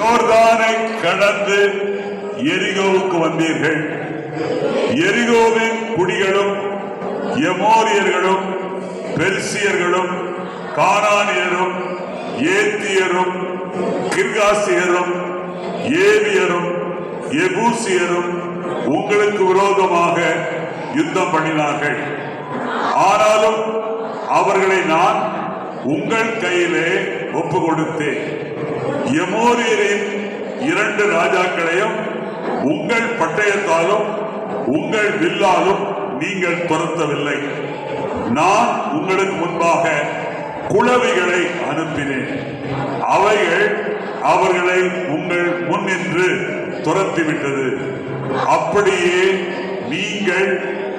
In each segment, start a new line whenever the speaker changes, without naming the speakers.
யோர்தானை கடந்து எரிகோவுக்கு வந்தீர்கள். எரிகோவின் குடிகளும் எமோரியர்களும் பெர்சியர்களும் கானானியரும் ஏத்தியரும் கிர்காசியரும் ஏவியரும் எபூசியரும் உங்களுக்கு விரோதமாக யுத்தம் பண்ணினார்கள். ஆனாலும் அவர்களை நான் உங்கள் கையிலே ஒப்பு கொடுத்தேன். எமோரியரின் 2 ராஜாக்களையும் உங்கள் பட்டயத்தாலும் உங்கள் வில்லாலும் நீங்கள் துரத்தவில்லை. நான் உங்களுக்கு முன்பாக குளவிகளை அனுப்பினேன். அவைகள் அவர்களை உங்கள் முன்னின்று துரத்திவிட்டது. அப்படியே நீங்கள்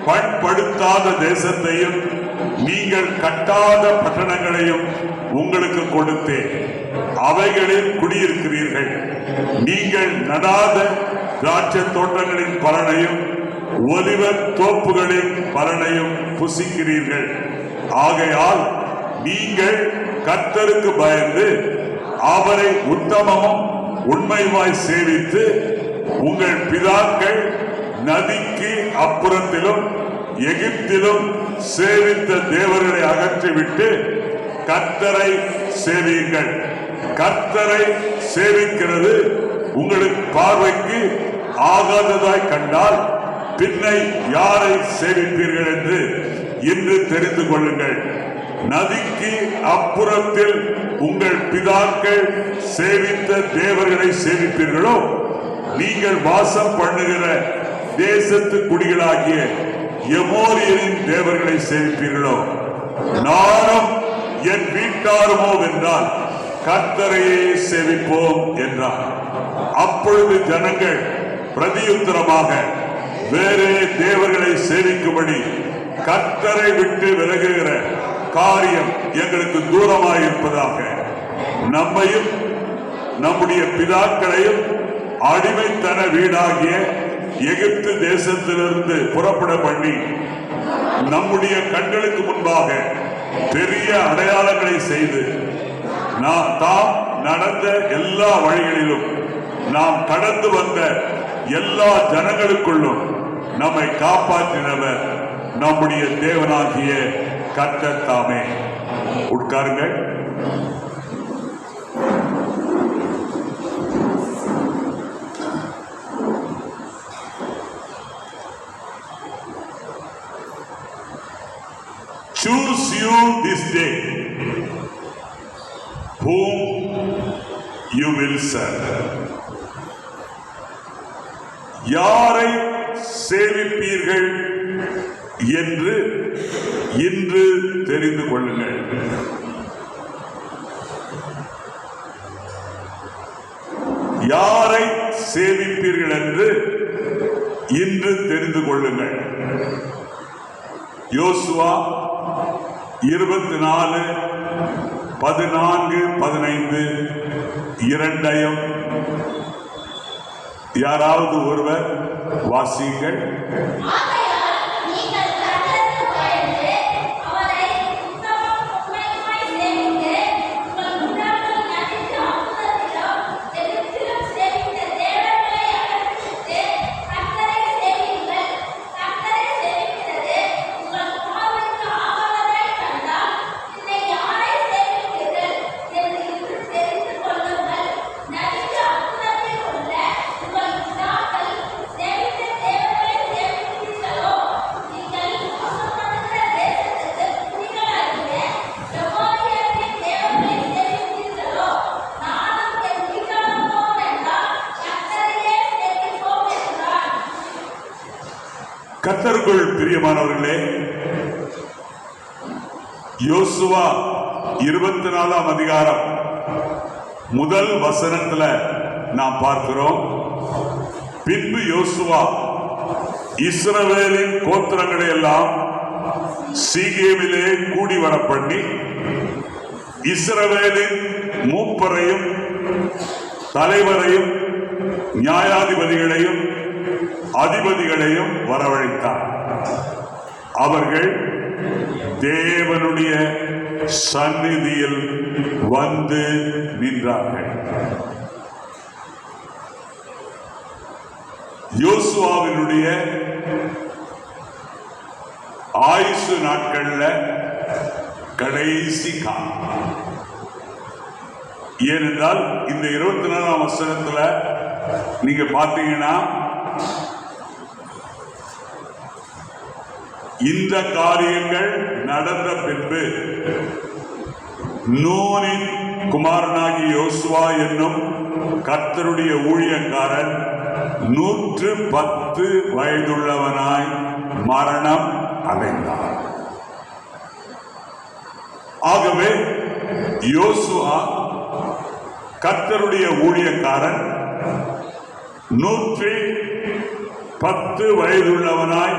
பண்படுத்தாத தேசத்தையும் நீங்கள் கட்டாத பட்டணங்களையும் உங்களுக்கு கொடுத்தேன். அவைகளில் குடியிருக்கிறீர்கள். நீங்கள் நடாத திராட்சை தோட்டங்களின் பலனையும் ஒலிவ தோப்புகளின் பலனையும் புசிக்கிறீர்கள். ஆகையால் நீங்கள் கர்த்தருக்கு பயந்து அவரை உத்தமமும் உண்மையுமாய் சேவித்து உங்கள் பிதாக்கள் நதிக்கு அப்புறத்திலும் எகிப்திலும் சேவித்த தேவர்களை அகற்றிவிட்டு கர்த்தரை சேவியுங்கள். கர்த்தரை சேவிக்கிறது உங்களுக்கு பார்வைக்கு ஆகாததாய் கண்டால் பின்னை யாரை சேவிப்பீர்கள் என்று இன்று தெரிந்து கொள்ளுங்கள். நதிக்கு அப்புறத்தில் உங்கள் பிதாக்கள் சேவித்த தேவர்களை சேவிப்பீர்களோ, நீங்கள் வாசம் பண்ணுகிற தேசத்து குடிகளாகிய எமோரியரின் தேவர்களை சேவிப்பீர்களோ? நானும் என் வீட்டாருமோ வென்றால் கர்த்தரையே சேவிப்போம் என்றார். அப்பொழுது ஜனங்கள் பிரதியுத்தரமாக, வேறே தேவர்களை சேவிக்கும்படி கர்த்தரை விட்டு விலகுகிற காரியம் எங்களுக்கு தூரமாயிருப்பதாக, நம்மையும் நம்முடைய பிதாக்களையும் அடிமைத்தன வீடாகிய எகிப்து தேசத்திலிருந்து புறப்பட பண்ணி நம்முடைய கண்களுக்கு முன்பாக பெரிய அடையாளங்களை செய்து தாம் நடந்த எல்லா வழிகளிலும் நாம் கடந்து வந்த எல்லா ஜனங்களுக்குள்ளும் நம்மை காப்பாற்றினவர் நம்முடைய தேவனாகிய கர்த்தர் தாமே. உட்காருங்கள். Choose you this day whom you will serve. யாரை சேவிப்பீர்கள் என்று இன்று தெரிந்து கொள்ளுங்கள். யாரை சேவிப்பீர்கள் என்று இன்று தெரிந்து கொள்ளுங்கள். யோசுவா 24, 14, 15 இரண்டையும் யாராவது ஒருவர் வாசியுங்கள். கர்த்தருக்குள் பிரியமானவர்களே, யோசுவா 24ஆம் அதிகாரம் முதல் வசனத்துல நாம் பார்க்கிறோம். பின்பு யோசுவா இஸ்ரவேலின் கோத்திரங்களை எல்லாம் சீகேமிலே கூடி வர பண்ணி இஸ்ரவேலின் மூப்பரையும் தலைவரையும் நியாயாதிபதிகளையும் அதிபதிகளையும் வரவழைத்தார். அவர்கள் தேவனுடைய சந்நிதியில் வந்து நின்றார்கள். யோசுவாவினுடைய ஆயுசு நாட்கள்ல கடைசி காலம். ஏனென்றால் இந்த 24ஆம் வசனத்துல நீங்க பார்த்தீங்கன்னா, இந்த காரியங்கள் நடந்த பின்பு நூனின் குமாரனாகி யோசுவா என்னும் கர்த்தருடைய ஊழியக்காரன் 110 வயதுள்ளவனாய் மரணம் அடைந்தார். ஆகவே யோசுவா கர்த்தருடைய ஊழியக்காரன் 110 வயதுள்ளவனாய்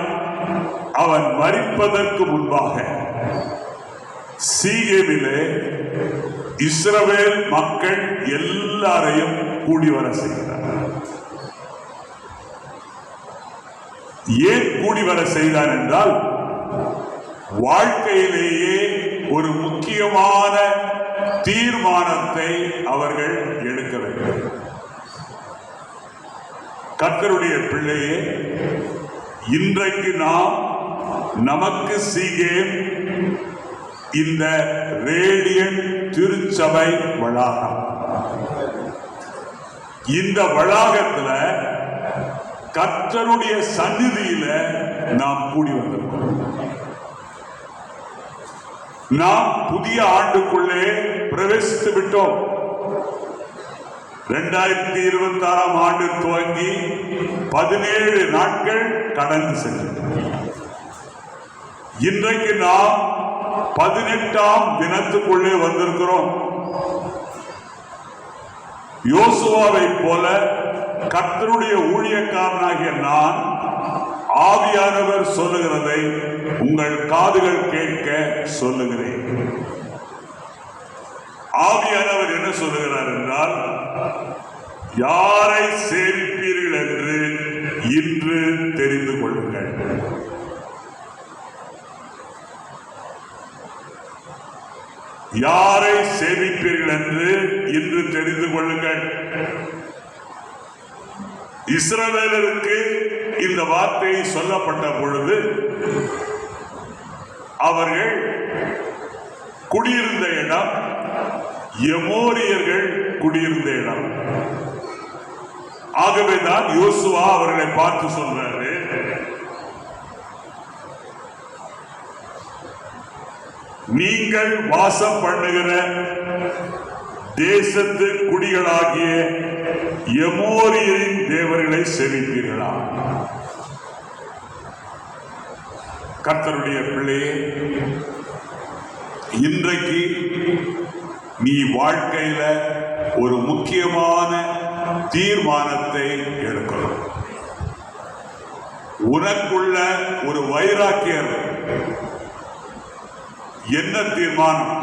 அவன் மரிப்பதற்கு முன்பாக சீகேமிலே இஸ்ரவேல் மக்கள் எல்லாரையும் கூடி வர செய்தார். ஏன் கூடி வர செய்தார் என்றால், வாழ்க்கையிலேயே ஒரு முக்கியமான தீர்மானத்தை அவர்கள் எடுக்க வேண்டும். கர்த்தருடைய பிள்ளையே, இன்றைக்கு நாம் நமக்கு சீகேம் இந்த ரேடியன் திருச்சபை வளாகம், இந்த வளாகத்துல கர்த்தருடைய சந்நிதியில நாம் கூடி வந்திருக்கிறோம். நாம் புதிய ஆண்டுக்குள்ளே பிரவேசித்து விட்டோம். 2026ஆம் ஆண்டு துவங்கி 17 நாட்கள் கடந்து சென்றது. இன்றைக்கு நாம் 18ஆம் தினத்துக்குள்ளே வந்திருக்கிறோம். யோசுவாவை போல கர்த்தருடைய ஊழியக்காரனாகிய நான் ஆவியானவர் சொல்லுகிறதை உங்கள் காதுகள் கேட்க சொல்லுகிறேன். ஆவியானவர் என்ன சொல்லுகிறார் என்றால், யாரை சேவிப்பீர்கள் என்று இன்று தெரிந்து கொள்ளுங்கள். யாரை சேவிப்பீர்கள் என்று இன்று தெரிந்து கொள்ளுங்கள். இஸ்ரவேலருக்கு இந்த வார்த்தை சொல்லப்பட்ட பொழுது அவர்கள் குடியிருந்த இடம் எமோரியர்கள் குடியிருந்த இடம். ஆகவேதான் யோசுவா அவர்களை பார்த்து சொல்றாரு, நீங்கள் வாசம் பண்ணுகிற தேசத்து குடிகளாகிய எமோரியரின் தேவர்களை சேவிப்பீர்களா? கர்த்தருடைய பிள்ளையே, இன்றைக்கு நீ வாழ்க்கையில ஒரு முக்கியமான தீர்மானத்தை எடுக்கணும். உனக்குள்ள ஒரு வைராக்கியம். என்ன தீர்மானம்?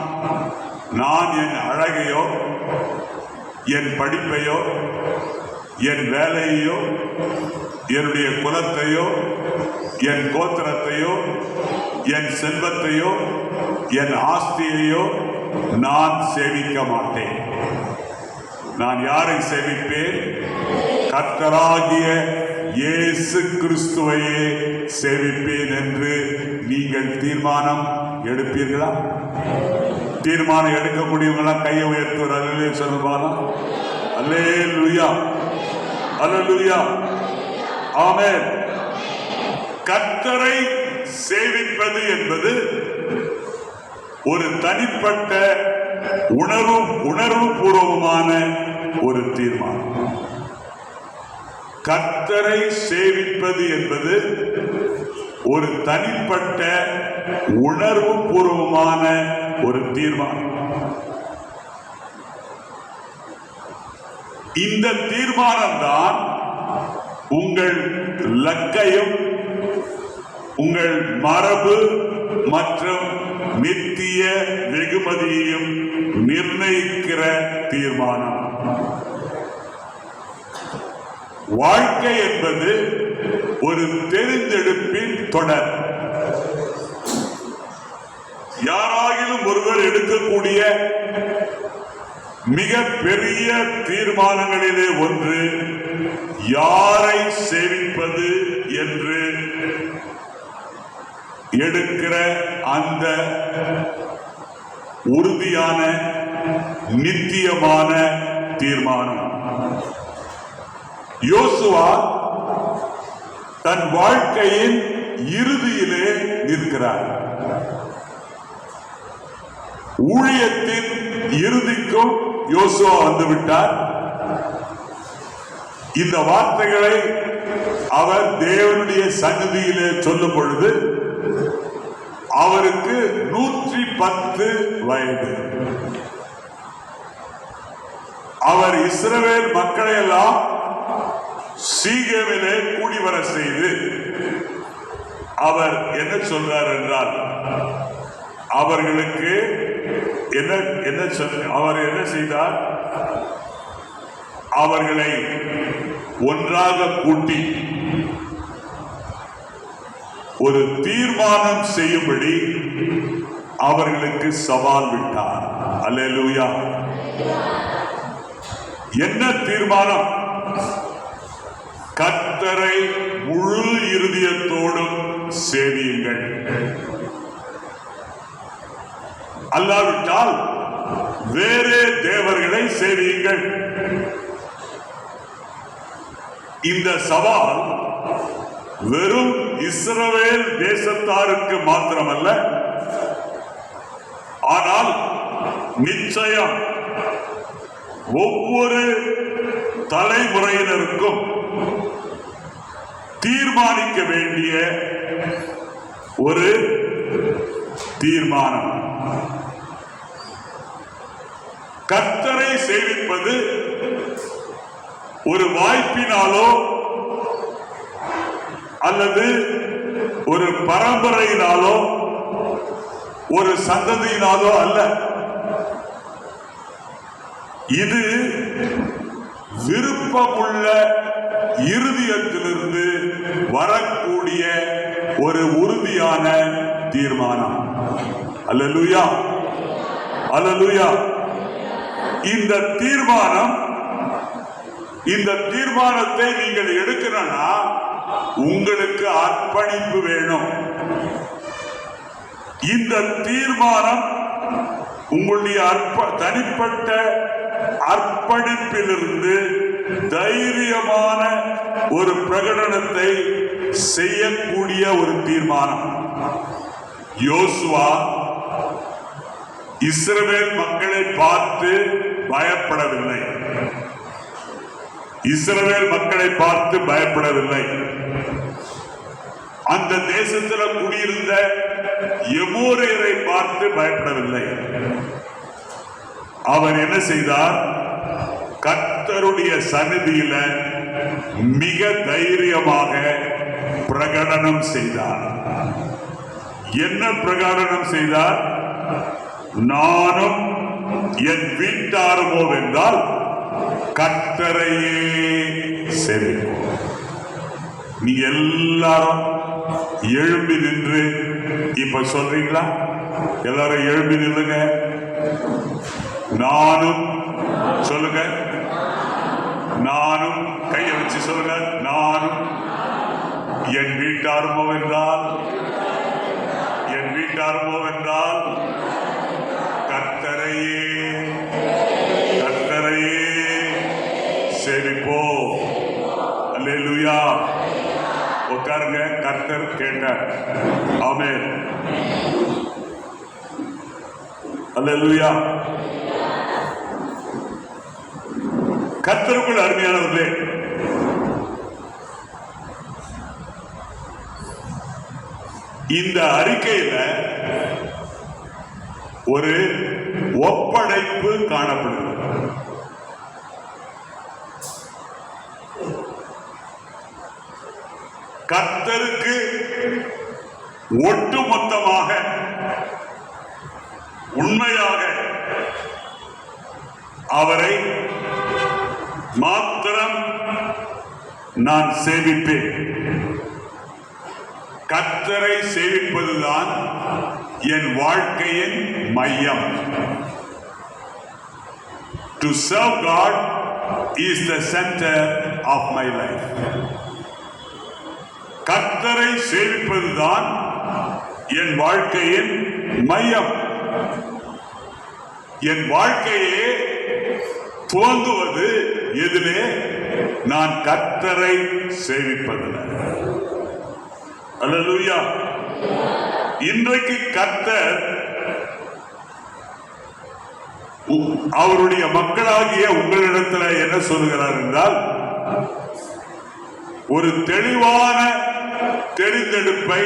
நான் என் அழகையோ, என் படிப்பையோ, என் வேலையோ, என்னுடைய குலத்தையோ, என் கோத்திரத்தையோ, என் செல்வத்தையோ, என் ஆஸ்தியையோ நான் சேவிக்க மாட்டேன். நான் யாரை சேவிப்பேன்? கர்த்தராகிய இயேசு கிறிஸ்துவையே சேவிப்பேன் என்று நீங்கள் தீர்மானம் எடுப்பீர்களா? தீர்மானம் எடுக்கக்கூடியவங்களா கையை உயர்த்துவார். அல்லேலூயா சொல்லுவாங்க. அல்லேலூயா, அல்லேலூயா, ஆமென். கர்த்தரை சேவிப்பது என்பது ஒரு தனிப்பட்ட உணர்வு பூர்வமான ஒரு தீர்மானம். கர்த்தரை சேவிப்பது என்பது ஒரு தனிப்பட்ட உணர்வு பூர்வமான ஒரு தீர்மானம். இந்த தீர்மானம் தான் உங்கள் லக்கையும் உங்கள் மரபு மற்றும் நித்திய வெகுமதியையும் நிர்ணயிக்கிற தீர்மானம். வாழ்க்கை என்பது ஒரு தெரிந்தெடுப்பின் தொடர். யாராகிலும் ஒருவர் எடுக்கக்கூடிய மிக பெரிய தீர்மானங்களிலே ஒன்று யாரை சேவிப்பது என்று எடுக்கிற அந்த உறுதியான நித்தியமான தீர்மானம். யோசுவா தன் வாழ்க்கையின் இறுதியிலே நிற்கிறார். ஊழியத்தின் இறுதிக்கும் யோசுவா வந்துவிட்டார். இந்த வார்த்தைகளை அவர் தேவனுடைய சந்நிதியிலே சொல்லும் பொழுது அவருக்கு 110 வயது. அவர் இஸ்ரவேல் மக்களை எல்லாம் சீகேமிலே கூடி வர செய்து அவர் என்ன சொல்றார் என்றால், அவர்களுக்கு அவர் என்ன செய்தார்? அவர்களை ஒன்றாக கூட்டி ஒரு தீர்மானம் செய்யும்படி அவர்களுக்கு சவால் விட்டார். அல்லேலூயா. என்ன தீர்மானம்? கர்த்தரை முழு இருதயத்தோடும் சேவியுங்கள், அல்லாவிட்டால் வேறே தேவர்களை சேவியுங்கள். இந்த சவால் வெறும் இஸ்ரவேல் தேசத்தாருக்கு மாத்திரமல்ல, ஆனால் நிச்சயம் ஒவ்வொரு தலைமுறையினருக்கும் தீர்மானிக்க வேண்டிய ஒரு தீர்மானம். கர்த்தரை சேவிப்பது ஒரு வாய்ப்பினாலோ அல்லது ஒரு பரம்பரையினாலோ ஒரு சந்ததியினாலோ அல்ல. இது விருப்பமுள்ள இருதயத்திலிருந்து வரக்கூடிய ஒரு உறுதியான தீர்மானம். அல்லேலூயா, அல்லேலூயா. இந்த தீர்மானத்தை நீங்கள் எடுக்கணும்னா உங்களுக்கு அர்ப்பணிப்பு வேணும். இந்த தீர்மானம் உங்களுடைய தனிப்பட்ட அர்ப்பணிப்பிலிருந்து தைரியமான ஒரு பிரகடனத்தை செய்யக்கூடிய ஒரு தீர்மானம். யோசுவா இஸ்ரவேல் மக்களை பார்த்து பயப்படவில்லை. இஸ்ரவேல் மக்களை பார்த்து பயப்படவில்லை. அந்த தேசத்தில் குடியிருந்த எமோரியரை பார்த்து பயப்படவில்லை. அவர் என்ன செய்தார்? கர்த்தருடைய சந்நிதியில மிக தைரியமாக பிரகடனம் செய்தார். என்ன பிரகடனம் செய்தார்? நானும் என் வீட்டாருமோ என்றால் கர்த்தரையே சேவிப்போம். நீங்க எல்லாரும் எழும்பி நின்று இப்ப சொல்றீங்களா? எல்லாரும் எழும்பி நில்லுங்க. நானும் சொல்லுங்க. நானும் கையை வச்சு சொல்லுங்க. நானும் என் வீட்டாருமோ என்றால் கர்த்தரையே சேவிப்போம். அல்லேலூயா. உட்காருங்க. கர்த்தர் கேட்டார். ஆமென். அல்லேலூயா. கர்த்தருக்குள் அருமையானவர்களே, இந்த அறிக்கையில ஒரு ஒப்படைப்பு காணப்படுகிறது. கர்த்தருக்கு ஒட்டுமொத்தமாக உண்மையாக அவரை மாத்திரம் நான் சேவிப்பேன். கர்த்தரை சேவிப்பதுதான் என் வாழ்க்கையின் மையம். To serve God is the center of my life. கர்த்தரை சேவிப்பதுதான் என் வாழ்க்கையின் மையம். என் வாழ்க்கையே துவங்குவது எதிலே? நான் கர்த்தரை சேவிப்பதில். அல்லேலூயா. இன்றைக்கு கர்த்தர் அவருடைய மக்களாகிய உங்களிடத்தில் என்ன சொல்லுகிறார் என்றால், ஒரு தெளிவான தெரிந்தெடுப்பை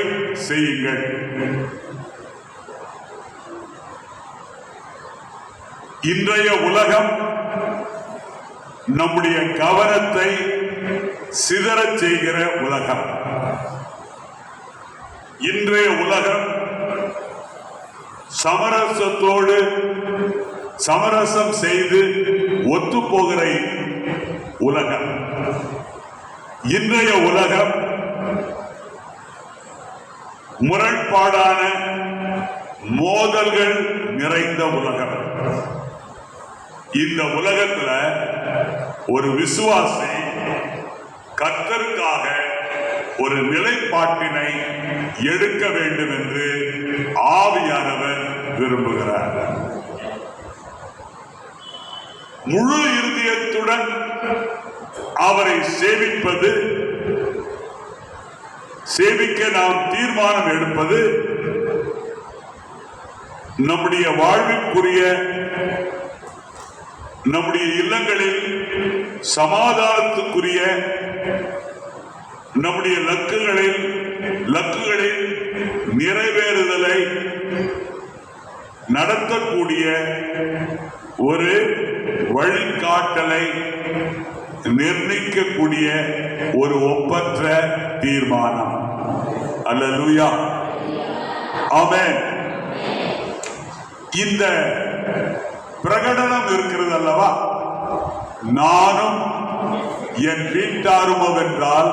செய்யுங்கள். இன்றைய உலகம் நம்முடைய கவனத்தை சிதறச் செய்கிற உலகம். இன்றைய உலகம் சமரசத்தோடு சமரசம் செய்து ஒத்து போகிற உலகம். இன்றைய உலகம் முரண்பாடான மோதல்கள் நிறைந்த உலகம். இந்த உலகத்துல ஒரு விசுவாசி கர்த்தருக்காக ஒரு நிலைப்பாட்டினை எடுக்க வேண்டும் என்று ஆவியானவர் விரும்புகிறார். முழு இருதயத்துடன் அவரை சேவிப்பது, சேவிக்க நாம் தீர்மானம் எடுப்பது நம்முடைய வாழ்விற்குரிய, நம்முடைய இல்லங்களில் சமாதானத்துக்குரிய, நம்முடைய லக்குகளில் நிறைவேறுதலை நடத்தக்கூடிய ஒரு வழிகாட்டலை நிர்ணயிக்கக்கூடிய ஒரு ஒப்பற்ற தீர்மானம். அல்லேலூயா. ஆமென். இந்த பிரகடனம் இருக்கிறது அல்லவா, நானும் என் வீட்டாரும் என்றால்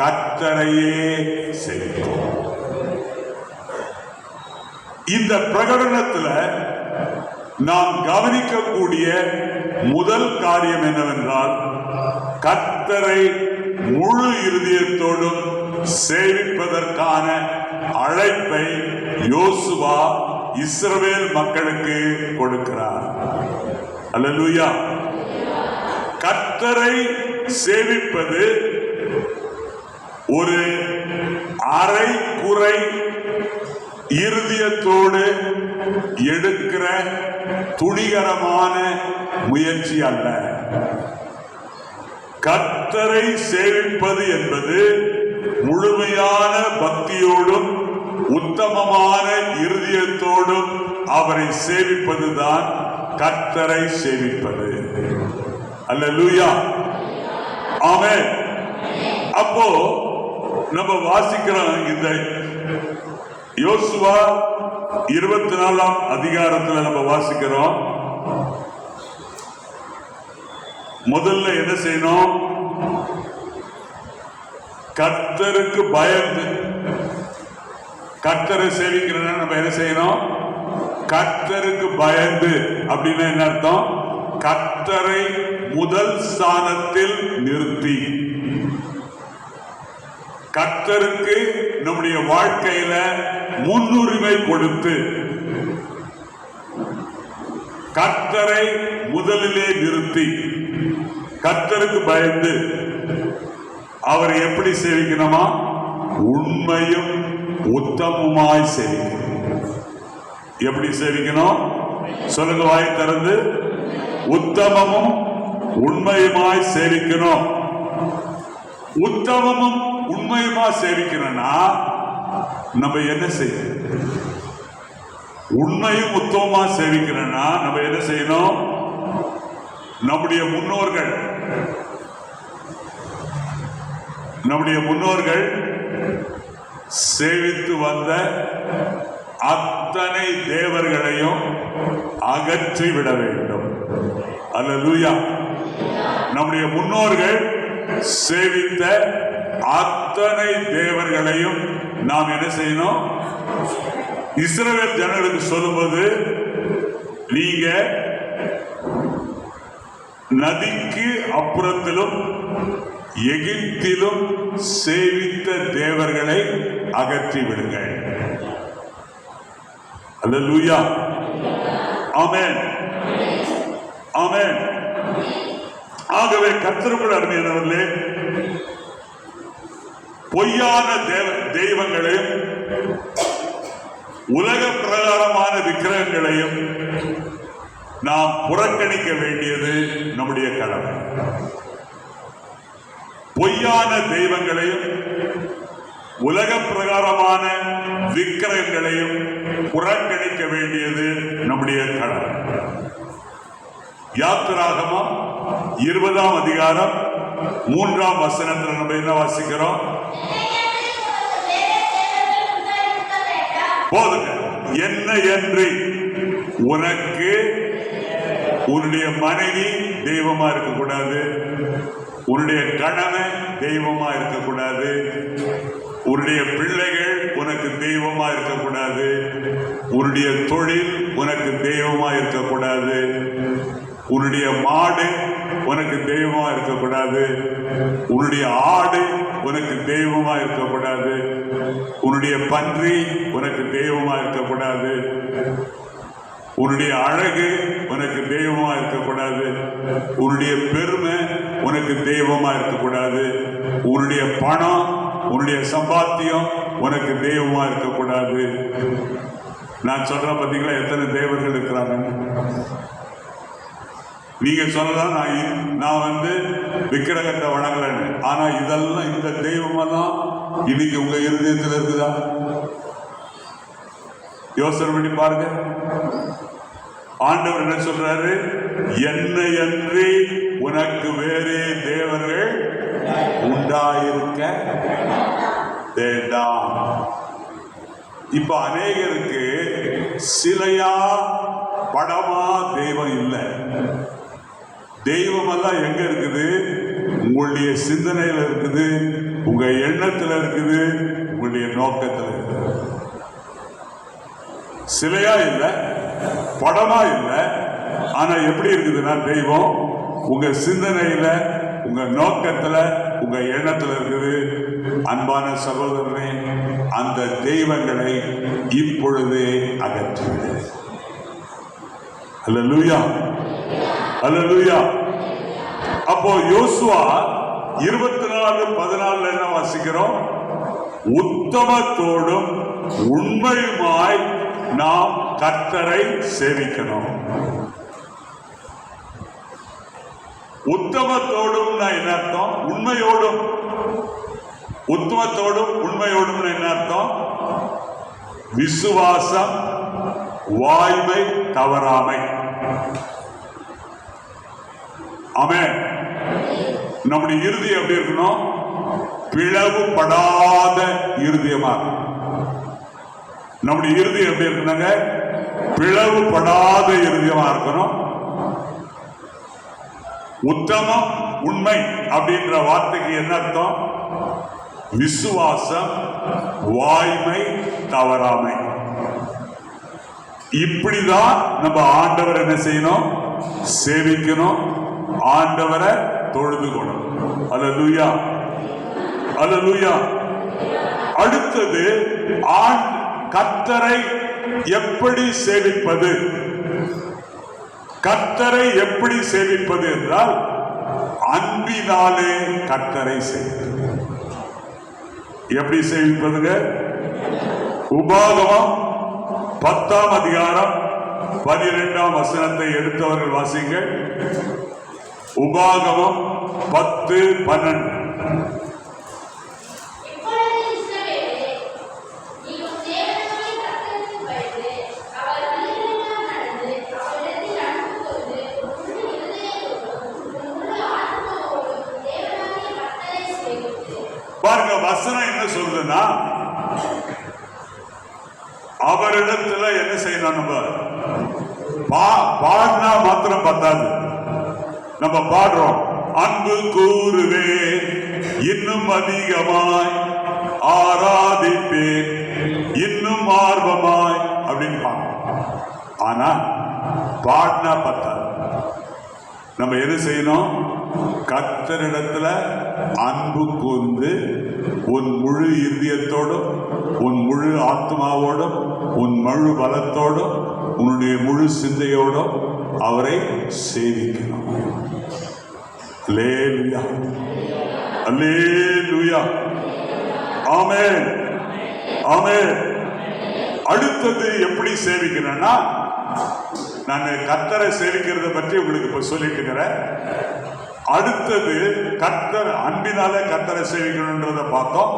கர்த்தரையே செய்வோம். இந்த பிரகடனத்தில் நாம் கவனிக்கக்கூடிய முதல் காரியம் என்னவென்றால், கர்த்தரை முழு இருதயத்தோடும் சேவிப்பதற்கான அழைப்பை யோசுவா இஸ்ரவேல் மக்களுக்கு கொடுக்கிறார். அல்லேலூயா. கர்த்தரை சேவிப்பது ஒரு அரை குறை இருதயத்தோடு எடுக்கிற துணிகரமான முயற்சி அல்ல. கர்த்தரை சேவிப்பது என்பது முழுமையான பக்தியோடும் உத்தமமான இருதயத்தோடும் அவரை சேவிப்பதுதான் கர்த்தரை சேவிப்பது. அல்லேலூயா. ஆமென். அப்போ நம்ம வாசிக்கிறோம், இந்த யோசுவா 24ஆம் அதிகாரத்தில் நம்ம வாசிக்கிறோம். முதல்ல என்ன செய்யணும்? கர்த்தருக்கு பயந்து, கர்த்தரை சேவிக்கிறோம்னா நம்ம என்ன செய்யணும்? கர்த்தருக்கு பயந்து அப்படின்னா என்ன அர்த்தம்? கர்த்தரை முதல் ஸ்தானத்தில் நிறுத்தி, கர்த்தருக்கு நம்முடைய வாழ்க்கையில முன்னுரிமை கொடுத்து, கர்த்தரை முதலிலே நிறுத்தி, கர்த்தருக்கு பயந்து அவரை எப்படி சேவிக்கணுமா? உண்மையும் உத்தமமாய் சேவிக்கணும். எப்படி சேவிக்கணும்? சொல்லுங்க, வாய் திறந்து. உத்தமமும் உண்மையுமாய் சேவிக்கணும். உத்தமமும் உண்மையுமா சேவிக்கணும்னா நம்ம என்ன செய்யணும்? உண்மையும் உத்தமமா சேவிக்கணும்னா நம்ம என்ன செய்யணும்? நம்முடைய முன்னோர்கள் சேவித்து வந்த அத்தனை தேவர்களையும் அகற்றிவிட வேண்டும். அல்லேலூயா. நம்முடைய முன்னோர்கள் சேவித்த அத்தனை தேவர்களையும் நாம் என்ன செய்யணும்? இஸ்ரவேல் ஜனங்களுக்கு சொல்லும்போது, நீங்க நதிக்கு அப்புறத்திலும் எகிப்திலும் சேவித்த தேவர்களை அகற்றி விடுங்கள். அல்லேலூயா, ஆமென், ஆமென். ஆகவே கர்த்தருக்குள் அருமையானவர்களே, பொய்யான தெய்வங்களையும் உலக பிரகாரமான விக்கிரகங்களையும் நாம் புறக்கணிக்க வேண்டியது நம்முடைய கடமை. பொய்யான தெய்வங்களையும் உலக பிரகாரமான விக்கிரகங்களையும் புறக்கணிக்க வேண்டியது நம்முடைய கடமை. யாத்திராகமம் 20ஆம் அதிகாரம் 3ஆம் வசனத்தில் நம்ம என்ன வாசிக்கிறோம்? போதுங்க. என்ன என்று உனக்கு உன்னுடைய மனைவி தெய்வமா இருக்கக்கூடாது, உன்னுடைய கணவன் தெய்வமா இருக்கக்கூடாது, உன்னுடைய பிள்ளைகள் உனக்கு தெய்வமா இருக்கக்கூடாது, உன்னுடைய தொழில் உனக்கு தெய்வமா இருக்கக்கூடாது, உன்னுடைய மாடு உனக்கு தெய்வமா இருக்கக்கூடாது, உன்னுடைய ஆடு உனக்கு தெய்வமா இருக்கக்கூடாது, உன்னுடைய பன்றி உனக்கு தெய்வமா இருக்கக்கூடாது, உன்னுடைய அழகு உனக்கு தெய்வமா இருக்கக்கூடாது, உன்னுடைய பெருமை உனக்கு தெய்வமா இருக்கக்கூடாது, உன்னுடைய பணம் உன்னுடைய சம்பாத்தியம் உனக்கு தெய்வமா இருக்கக்கூடாது. நான் சொல்றேன் பார்த்தீங்களா, எத்தனை தேவர்கள் இருக்கிறாங்க. நீங்க சொல்லலாம் நான் விக்கிரகத்தை வணங்கலன்னு. ஆனா இதெல்லாம், இந்த தெய்வமெல்லாம் இன்னைக்கு உங்க இருதயத்தில் இருக்குதா? யோசனை பண்ணி பாருங்க. ஆண்டவர் என்ன சொல்றாரு? என்னை அன்றி உனக்கு வேறே தேவர்கள் உண்டாயிருக்க வேண்டாம். இப்ப அநேகருக்கு சிலையா படமா தெய்வம் இல்லை. தெய்வம் எல்லாம் எங்க இருக்குது? உங்களுடைய சிந்தனையில இருக்குது, உங்க எண்ணத்துல இருக்குது, உங்களுடைய நோக்கத்துல இருக்குது. சிலையா இல்லை, படமா இல்லை. ஆனா எப்படி இருக்குதுன்னா, தெய்வம் உங்க சிந்தனையில, உங்க நோக்கத்துல, உங்க எண்ணத்துல இருக்குது. அன்பான சகோதரனே, அந்த தெய்வங்களை இப்பொழுதே அகற்றுவது. அல்லேலூயா, அல்லேலூயா. அப்போ யோசுவா 24:14 என்ன வாசிக்கிறோம்? உத்தமத்தோடும் உண்மையுமாய் நாம் கர்த்தரை சேவிக்கணும். உத்தமத்தோடும் என்ன அர்த்தம்? உண்மையோடும். உத்தமத்தோடும் உண்மையோடும் என்ன அர்த்தம்? விசுவாசம், வாய்மை, தவறாமை. ஆமென். நம்முடைய இறுதி எப்படி இருக்கணும்? பிளவுபடாத இருதயமா. நம்முடைய இறுதி எப்படி இருக்கணுங்க? பிளவுபடாத இருதயமா இருக்கணும். உத்தமம், உண்மை அப்படின்ற வார்த்தைக்கு என்ன அர்த்தம்? விசுவாசம், வாய்மை, தவறாமை. இப்படிதான் நம்ம ஆண்டவர் என்ன செய்யணும்? சேவிக்கணும், ஆண்டவரை தொழுது கொள்ளணும். அல்லேலூயா, அல்லேலூயா. அடுத்தது, கர்த்தரை எப்படி சேவிப்பது? கர்த்தரை எப்படி சேவிப்பது என்றால், அன்பினாலே கர்த்தரை சேவிப்பது. எப்படி சேவிப்பதுங்க? உபாகமம் 10ஆம் அதிகாரம் 12ஆம் வசனத்தை எடுத்தவர்கள் வாசிங்கள். உபாகமம் 10:12. பாருங்க, வசனம் என்ன சொல்றதுன்னா, அவரிடத்துல என்ன செய்யணும்? நம்ம பாடினா மாத்திரம் பத்தாது. நம்ம பாடுறோம், அன்பு கூறுவே, இன்னும் அதிகமாய் ஆராதிப்பேன், இன்னும் ஆர்வமாய் அப்படின்னு பாடுறோம். ஆனா பாடினா பத்தாது. நம்ம என்ன செய்யணும்? கர்த்தரிடத்துல அன்பு கூர்ந்து உன் முழு இருதயத்தோடும், உன் முழு ஆத்மாவோடும், உன் முழு பலத்தோடும், உன்னுடைய முழு சிந்தையோடும் அவரை சேவிக்கணும். அல்லேலூயா, அல்லேலூயா, ஆமென், ஆமென். அடுத்தது எப்படி சேவிக்கணும்னா, நான் கர்த்தரை சேவிக்கிறத பற்றி உங்களுக்கு இப்ப சொல்லிட்டு இருக்கிறேன். அடுத்தது கர்த்தர் அன்பினால கர்த்தரை சேவிக்கணும்ன்றத பார்த்தோம்.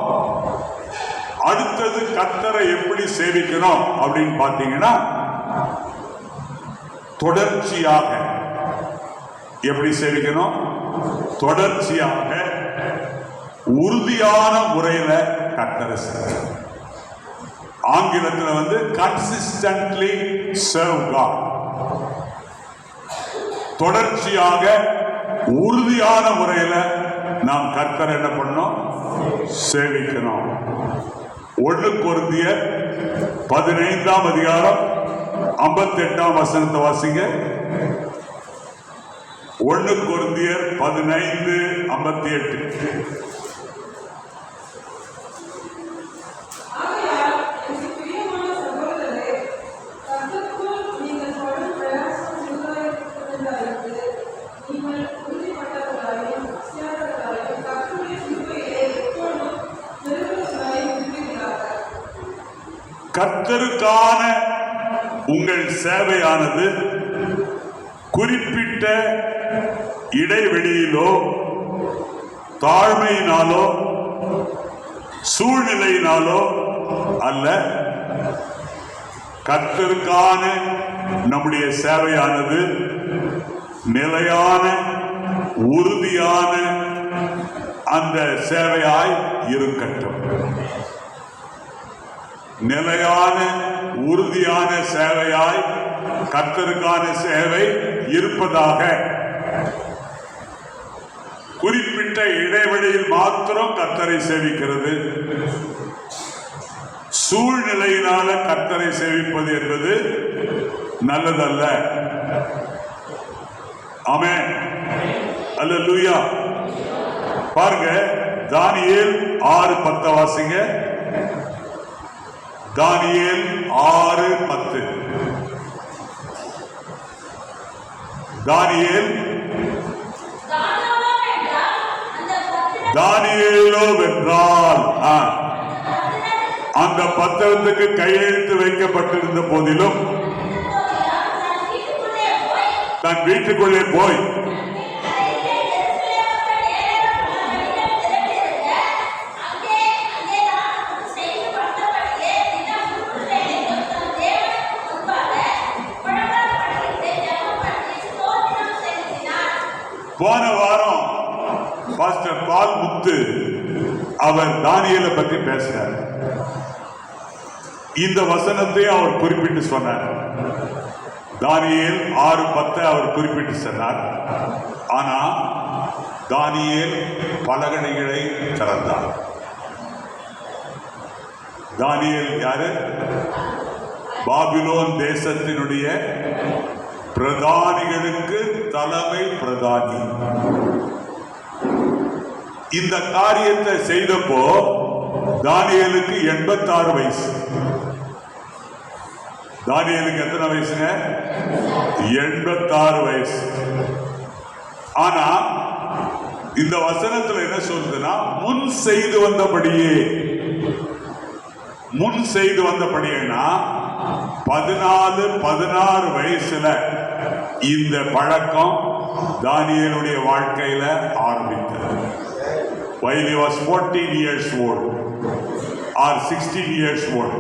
அடுத்தது கர்த்தரை எப்படி சேவிக்கணும் அப்படின்னு பார்த்தீங்கன்னா, தொடர்ச்சியாக எப்படி சேவிக்கணும்? தொடர்ச்சியாக உறுதியான முறையில கர்த்தரை சேவிக்கணும். ஆங்கிலத்தில் கன்சிஸ்டன்ட்லி சர்வ் காட். தொடர்ச்சியாக உறுதியான முறையில நாம் கர்த்தரை என்ன பண்ணோம்? சேவிக்கணும். 1 கொரிந்தியர் 15ஆம் அதிகாரம் 58ஆம் வசனத்தை வாசிங்க. 1 கொரிந்தியர் 15:58. கர்த்தருக்கான உங்கள் சேவையானது குறிப்பிட்ட இடைவெளியிலோ தாழ்மையினாலோ சூழ்நிலையினாலோ அல்ல. கர்த்தருக்கான நம்முடைய சேவையானது நிலையான உறுதியான அந்த சேவையாய் இருக்கட்டும். நிலையான உறுதியான சேவையாய் கர்த்தருக்கான சேவை இருப்பதாக. குறிப்பிட்ட இடைவெளியில் மாத்திரம் கர்த்தரை சேவிக்கிறது, சூழ்நிலையினால கர்த்தரை சேவிப்பது என்பது நல்லதல்ல. ஆமென், அல்லேலூயா. பாருங்க, தானியேல் 6:10 வாசிங்க. தானியேல் 6:10. தானியேலோ வென்றால் அந்த பத்திரத்துக்கு கையெழுத்து வைக்கப்பட்டிருந்த போதிலும் தன் வீட்டுக்குள்ளே போய் போன வாரம் பாஸ்டர் பால் முத்து அவர் தானியேலை பற்றி பேசினார். இந்த வசனத்தை அவர் குறிப்பிட்டு சொன்னார். தானியேல் 6:10 அவர் குறிப்பிட்டு சொன்னார். ஆனா தானியேல் பலகணிகளை திறந்தார். தானியேல் யாரு? பாபிலோன் தேசத்தினுடைய பிரதானிகளுக்கு தலைமை பிரதானி. இந்த காரியத்தை செய்தப்போ தானியேலுக்கு 86 வயசு. தானியேலுக்கு எத்தனை வயசுங்க? 86 வயசு. ஆனா இந்த வசனத்துல என்ன சொல்றதுன்னா, முன் செய்து வந்தபடியேனா 14-16 வயசுல இந்த பழக்கம் தானியேலுடைய வாழ்க்கையில ஆரம்பித்தது. While he was 14 years old or 16 years old,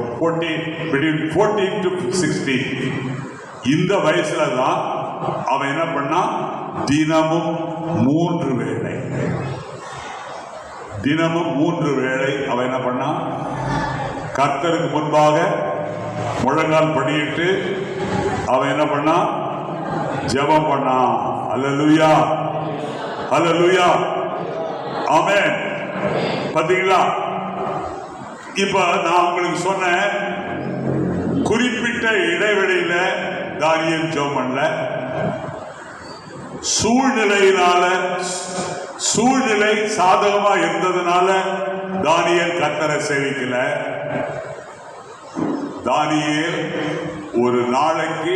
between 14 to 16, இந்த வயசுல தான் அவன் என்ன பண்ணா, தினமும் 3 வேளை அவன் என்ன பண்ணா, கர்த்தருக்கு முன்பாக முழங்கால் படியிட்டு அவன் என்ன பண்ணா, ஜெபம் பண்ணா. அல்லேலூயா, அல்லேலூயா, ஆமென். பாத்தீங்களா? இப்ப நான் உங்களுக்கு சொன்ன குறிப்பிட்ட இடைவெளியில தானியேல் ஜெபம் பண்ணல. சூழ்நிலை சாதகமா இருந்ததுனால தானியேல் கர்த்தரை சேவிக்கல. தானியேல் ஒரு நாளைக்கு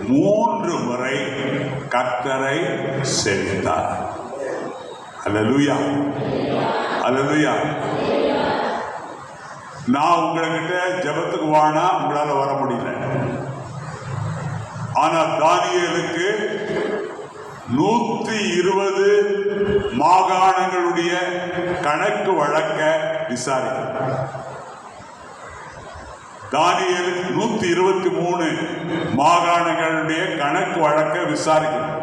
3 முறை கர்த்தரை சேவித்தார். அல்லேலூயா, அல்லேலூயா. நான் உங்ககிட்ட ஜெபத்துக்கு வானா உங்களால வர முடியல. ஆனா தானியேலுக்கு 120 மாகாணங்களுடைய கணக்கு வழக்க விசாரிக்க. தானியேலுக்கு 123 மாகாணங்களுடைய கணக்கு வழக்க விசாரிக்கணும்.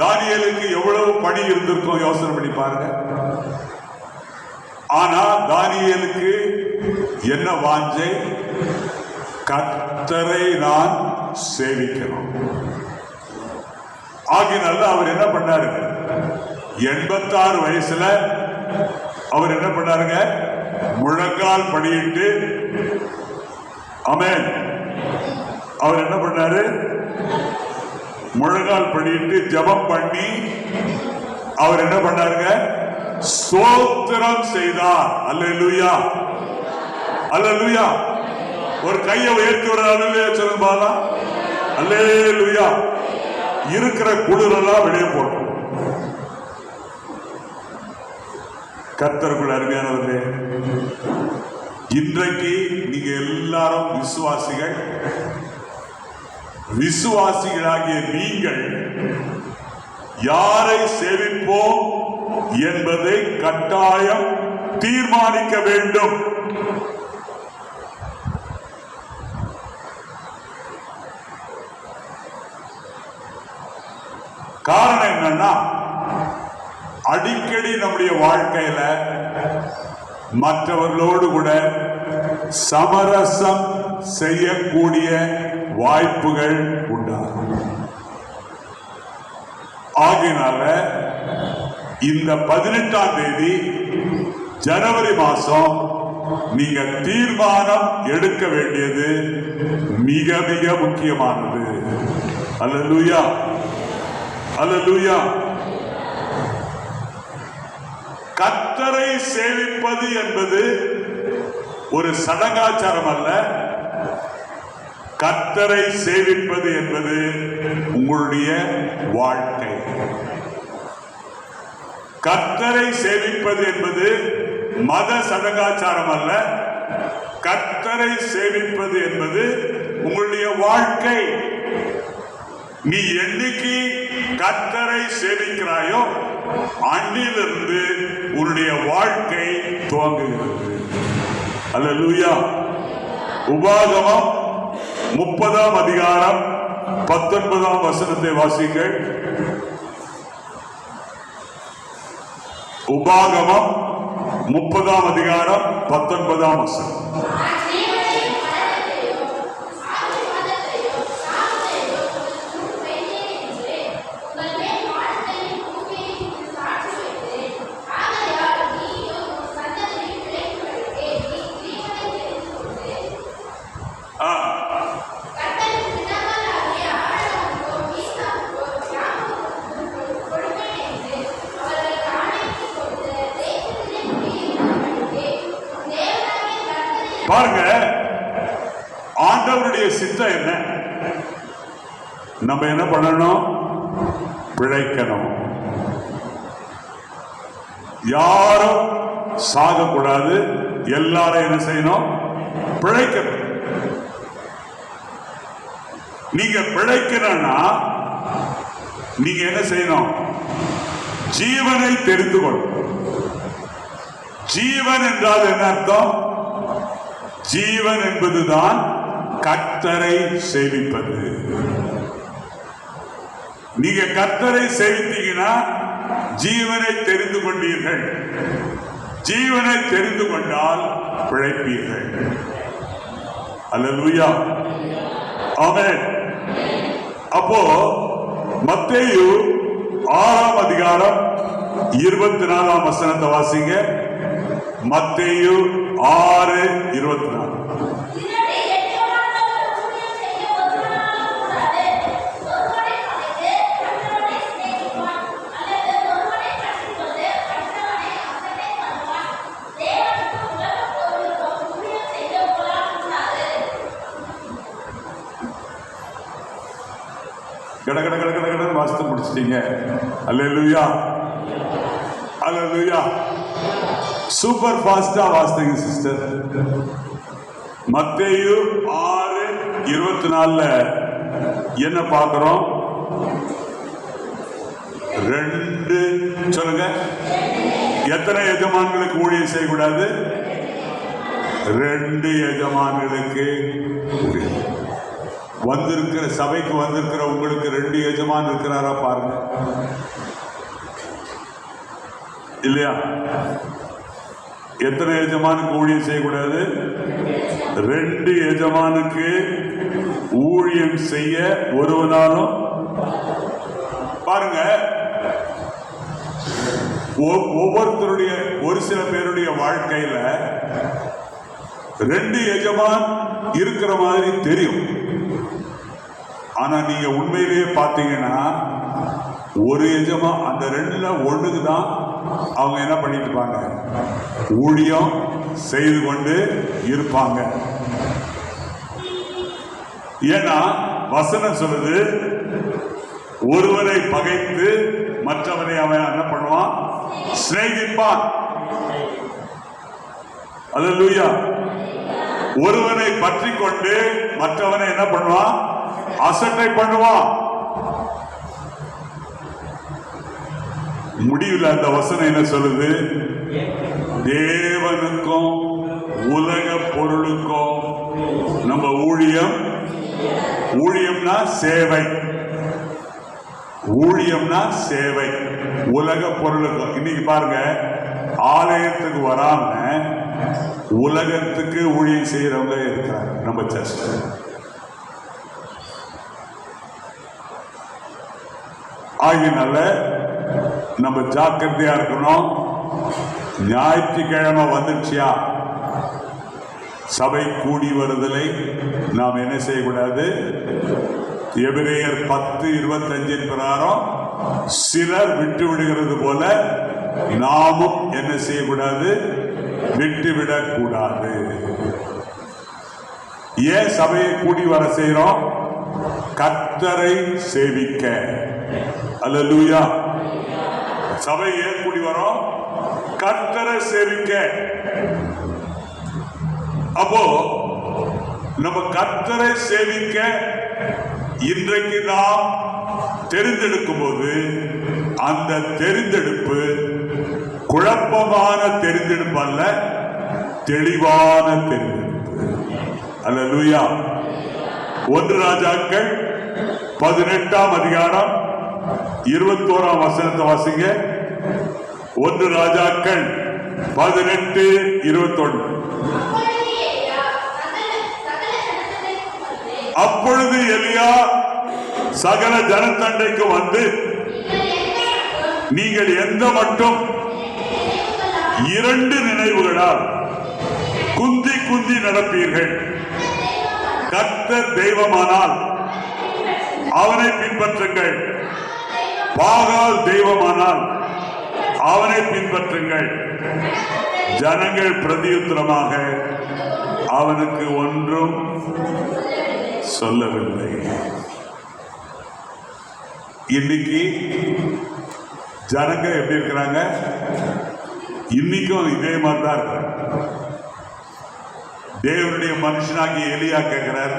தானியேலுக்கு எவ்வளவு பணி இருந்திருக்கும் யோசனை பண்ணி பாருங்க. ஆனா தானியேலுக்கு என்ன வாஞ்சை? கர்த்தரை நான் சேவிக்கணும். ஆகினால அவர் என்ன பண்ணாரு? 86 வயசுல அவர் என்ன பண்ணாருங்க? முழங்கால் படியிட்டு, ஆமென், அவர் என்ன பண்ணாரு? முழங்கால் படியிட்டு ஜெபம் பண்ணி அவர் என்ன பண்ணாருங்க? ஸ்தோத்திரம் செய்தார். அல்லேலூயா, அல்லேலூயா. ஒரு கையை உயர்த்தி ஒரு அல்லேலூயா சொல்லுங்க பாருங்க. அல்லேலூயா. இருக்கிற குளிரெல்லாம் வெளியே போட்டோம். கர்த்தருக்குள் அருமையானவர்களே, இன்றைக்கு நீங்க எல்லாரும் விசுவாசிகள். விசுவாசிகளாகிய நீங்கள் யாரை சேவிப்போம் என்பதை கட்டாயம் தீர்மானிக்க வேண்டும். காரணம் என்னன்னா, அடிக்கடி நம்முடைய வாழ்க்கையில மற்றவர்களோடு கூட சமரசம் செய்யக்கூடிய வாய்ப்புகள் உண்டாகும். ஆகினால இந்த 18ஆம் தேதி ஜனவரி மாசம் நீங்க தீர்மானம் எடுக்க வேண்டியது மிக மிக முக்கியமானது. அல்லேலூயா, அல்லேலூயா. கர்த்தரை சேவிப்பது என்பது ஒரு சடங்காச்சாரம் அல்ல. கர்த்தரை சேவிப்பது என்பது உங்களுடைய வாழ்க்கை. கர்த்தரை சேவிப்பது என்பது மத சடங்காச்சாரம் அல்ல. கர்த்தரை சேவிப்பது என்பது உங்களுடைய வாழ்க்கை. நீ என்னைக்கு கர்த்தரை சேவிக்கிறாயோ அன்றிலிருந்து உன்னுடைய வாழ்க்கை துவங்குகிறது. அல்லேலூயா. உபாகமம் 30ஆம் அதிகாரம் 19ஆம் வசனத்தை வாசிங்கள். உபாகமம் 30ஆம் அதிகாரம் 19ஆம் வசனம். பாருங்க, ஆண்டவருடைய சித்தம் என்ன? நம்ம என்ன பண்ணணும்? பிழைக்கணும். யாரும் சாகக்கூடாது. எல்லாரும் என்ன செய்யணும்? பிழைக்கணும். நீங்க பிழைக்கணும்னா நீங்க என்ன செய்யணும்? ஜீவனை தெரிந்து கொள்ளும். ஜீவன் என்றால் என்ன அர்த்தம்? ஜீவன் என்பதுதான் கர்த்தரை சேவிப்பது. நீங்க கர்த்தரை சேவித்தீங்கன்னா ஜீவனை தெரிந்து கொண்டீர்கள். ஜீவனை தெரிந்து கொண்டால் பிழைப்பீர்கள். அல்லேலூயா, ஆமென். அப்போ மத்தேயு 6ஆம் அதிகாரம் 24ஆம் வசனத்தை வாசிங்க. மத்தேயு 6:24. கட கட கட கட கட வாசித்து முடிச்சிட்டீங்க. அல்லேலூயா, அல்லேலூயா. சூப்பர் ஃபாஸ்டா வாசித்தீங்க சிஸ்டர். மத்தேயு 6:24 என்ன பார்க்கிறோம்? 2 சொல்லுங்க. எத்தனை எஜமான்களுக்கு ஊழியம் செய்யக்கூடாது? 2 எஜமான்களுக்கு. வந்திருக்கிற சபைக்கு வந்திருக்கிற உங்களுக்கு 2 எஜமான் இருக்கிறாரா பாருங்க, இல்லையா? எத்தனை எஜமானுக்கு ஊழியம் செய்யக்கூடாது? 2 எஜமானுக்கு ஊழியம் செய்ய ஒருவனாலும். பாருங்க, ஒவ்வொருத்தருடைய ஒரு சில பேருடைய வாழ்க்கையில 2 எஜமான் இருக்கிற மாதிரி தெரியும். ஆனா நீங்க உண்மையிலேயே பார்த்தீங்கன்னா ஒரு எஜமான், அந்த 2ல 1க்கு தான் அவங்க என்ன பண்ணிட்டு இருப்பாங்க? ஊழியம் செய்து கொண்டு இருப்பாங்க. ஏன்னா வசனம் சொல்லுது, ஒருவரை பகைத்து மற்றவரை அவன் என்ன பண்ணுவான்? சிநேகிப்பான். அல்லேலூயா. ஒருவனை பற்றி கொண்டு மற்றவனை என்ன பண்ணுவான்? அசட்டை பண்ணுவான். முடிவில் அந்த வசனம் என்ன சொல்லுது? தேவனுக்கும் உலக பொருளுக்கும் நம்ம ஊழியம்னா சேவை. ஊழியம்னா சேவை. உலக பொருளுக்கும். இன்னைக்கு பாருங்க, ஆலயத்துக்கு வராம உலகத்துக்கு ஊழியம் செய்யறவங்க இருக்கிறாங்க நம்ம சர்ச். ஆகினால நம்ம ஜாக்கிரதையா இருக்கணும். ஞாயிற்றுக்கிழமை வந்துச்சியா, சபை கூடி வருதலை நாம் என்ன செய்யக்கூடாது? எபிரேயர் 10:25 பிரகாரம் சிலர் விட்டு விடுகிறது போல நாமும் என்ன செய்யக்கூடாது? விட்டுவிடக் கூடாது. ஏன் சபையை கூடி வர செய்யறோம்? கர்த்தரை சேவிக்க. அல்லேலூயா. சபை ஏன் கூடி வரோம்? கர்த்தரை சேவிக்க. அப்போ நம்ம கர்த்தரை சேவிக்க இன்றைக்கு நாம் தெரிந்தெடுக்கும் போது அந்த தெரிந்தெடுப்பு குழப்பமான தெரிந்தெடுப்பு அல்ல, தெளிவான தெரிந்தெடுப்பு. அல்லேலூயா. 1 ராஜாக்கள் 18ஆம் அதிகாரம் 21ஆம் வசனத்தை வாசிங்க. 1 ராஜாக்கள் 18:21. அப்பொழுது எலியா சகல ஜனத்தண்டைக்கு வந்து, நீங்கள் எந்த மட்டும் 2 நினைவுகளால் குந்தி குந்தி நடப்பீர்கள்? கர்த்தர் தெய்வமானால் அவனை பின்பற்றுங்கள், பாகால் தெய்வமானால் அவனை பின்பற்றுங்கள். ஜனங்கள் பிரதியுத்தரமாக அவனுக்கு ஒன்றும் சொல்லவில்லை. இன்னைக்கு ஜனங்க எப்படி இருக்கிறாங்க? இன்னைக்கும் இதே மாதிரிதான் இருக்கிறாங்க. தேவனுடைய மனுஷனாகி எலியா கேட்கிறார்,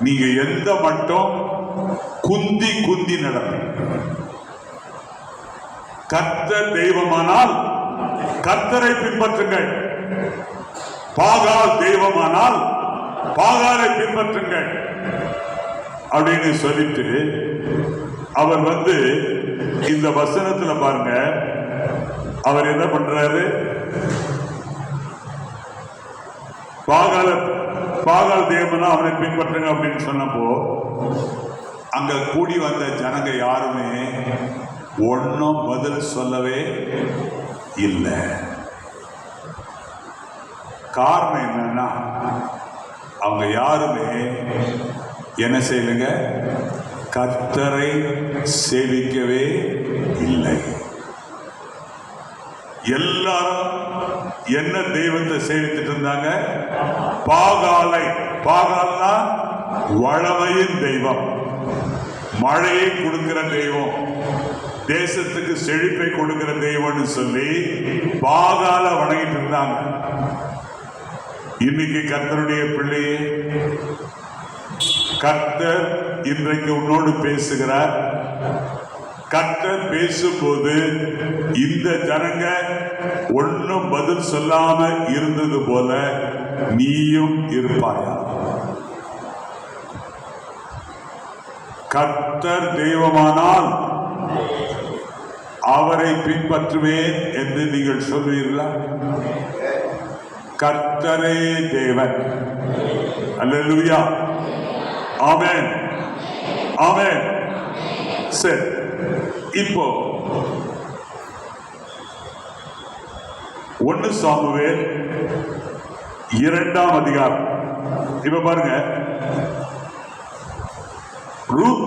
நீங்க எந்த மட்டும் குந்தி குந்தி நடப்பீங்க? கர்த்தர் தெய்வமானால் கர்த்தரை பின்பற்றுங்கள், பாகால் தெய்வமானால் பாகாலை பின்பற்றுங்கள் அப்படின்னு சொல்லிட்டு அவர் வந்து இந்த வசனத்துல பாருங்க, அவர் என்ன பண்றாரு? பாகால் தேவனா அவனை பின்பற்றுங்க அப்படின்னு சொன்னப்போ அங்க கூடி வந்த ஜனங்க யாருமே ஒன்னும் பதில் சொல்லவே இல்லை. காரணம் என்னன்னா, அவங்க யாருமே என்ன செய்யலைங்க? கர்த்தரை சேவிக்கவே இல்லை. எல்லாரும் என்ன தெய்வத்தை சேவித்துட்டு இருந்தாங்க? பாகாலை. பாகால்னா வளமையின் தெய்வம், மழையை கொடுக்கிற தெய்வம், தேசத்துக்கு செழிப்பை கொடுக்கிற தெய்வம்னு சொல்லி பாகால வணங்கிட்டு இருந்தாங்க. இன்னைக்கு கர்த்தருடைய பிள்ளையே, கர்த்தர் இன்றைக்கு உன்னோடு பேசுகிறார். கர்த்தர் பேசும்போது இந்த ஜனங்க ஒன்னும் பதில் சொல்லாம இருந்தது போல நீயும் இருப்பாயா? கர்த்தர் தெய்வமானால் அவரை பின்பற்றுவேன் என்று நீங்கள் சொல்வீர்களா? கர்த்தரே தேவன். அல்லேலூயா, ஆமென், ஆமென். சரி, இப்போ 1 சாமுவேல் 2ஆம் அதிகாரம். இப்ப பாருங்க, ரூத்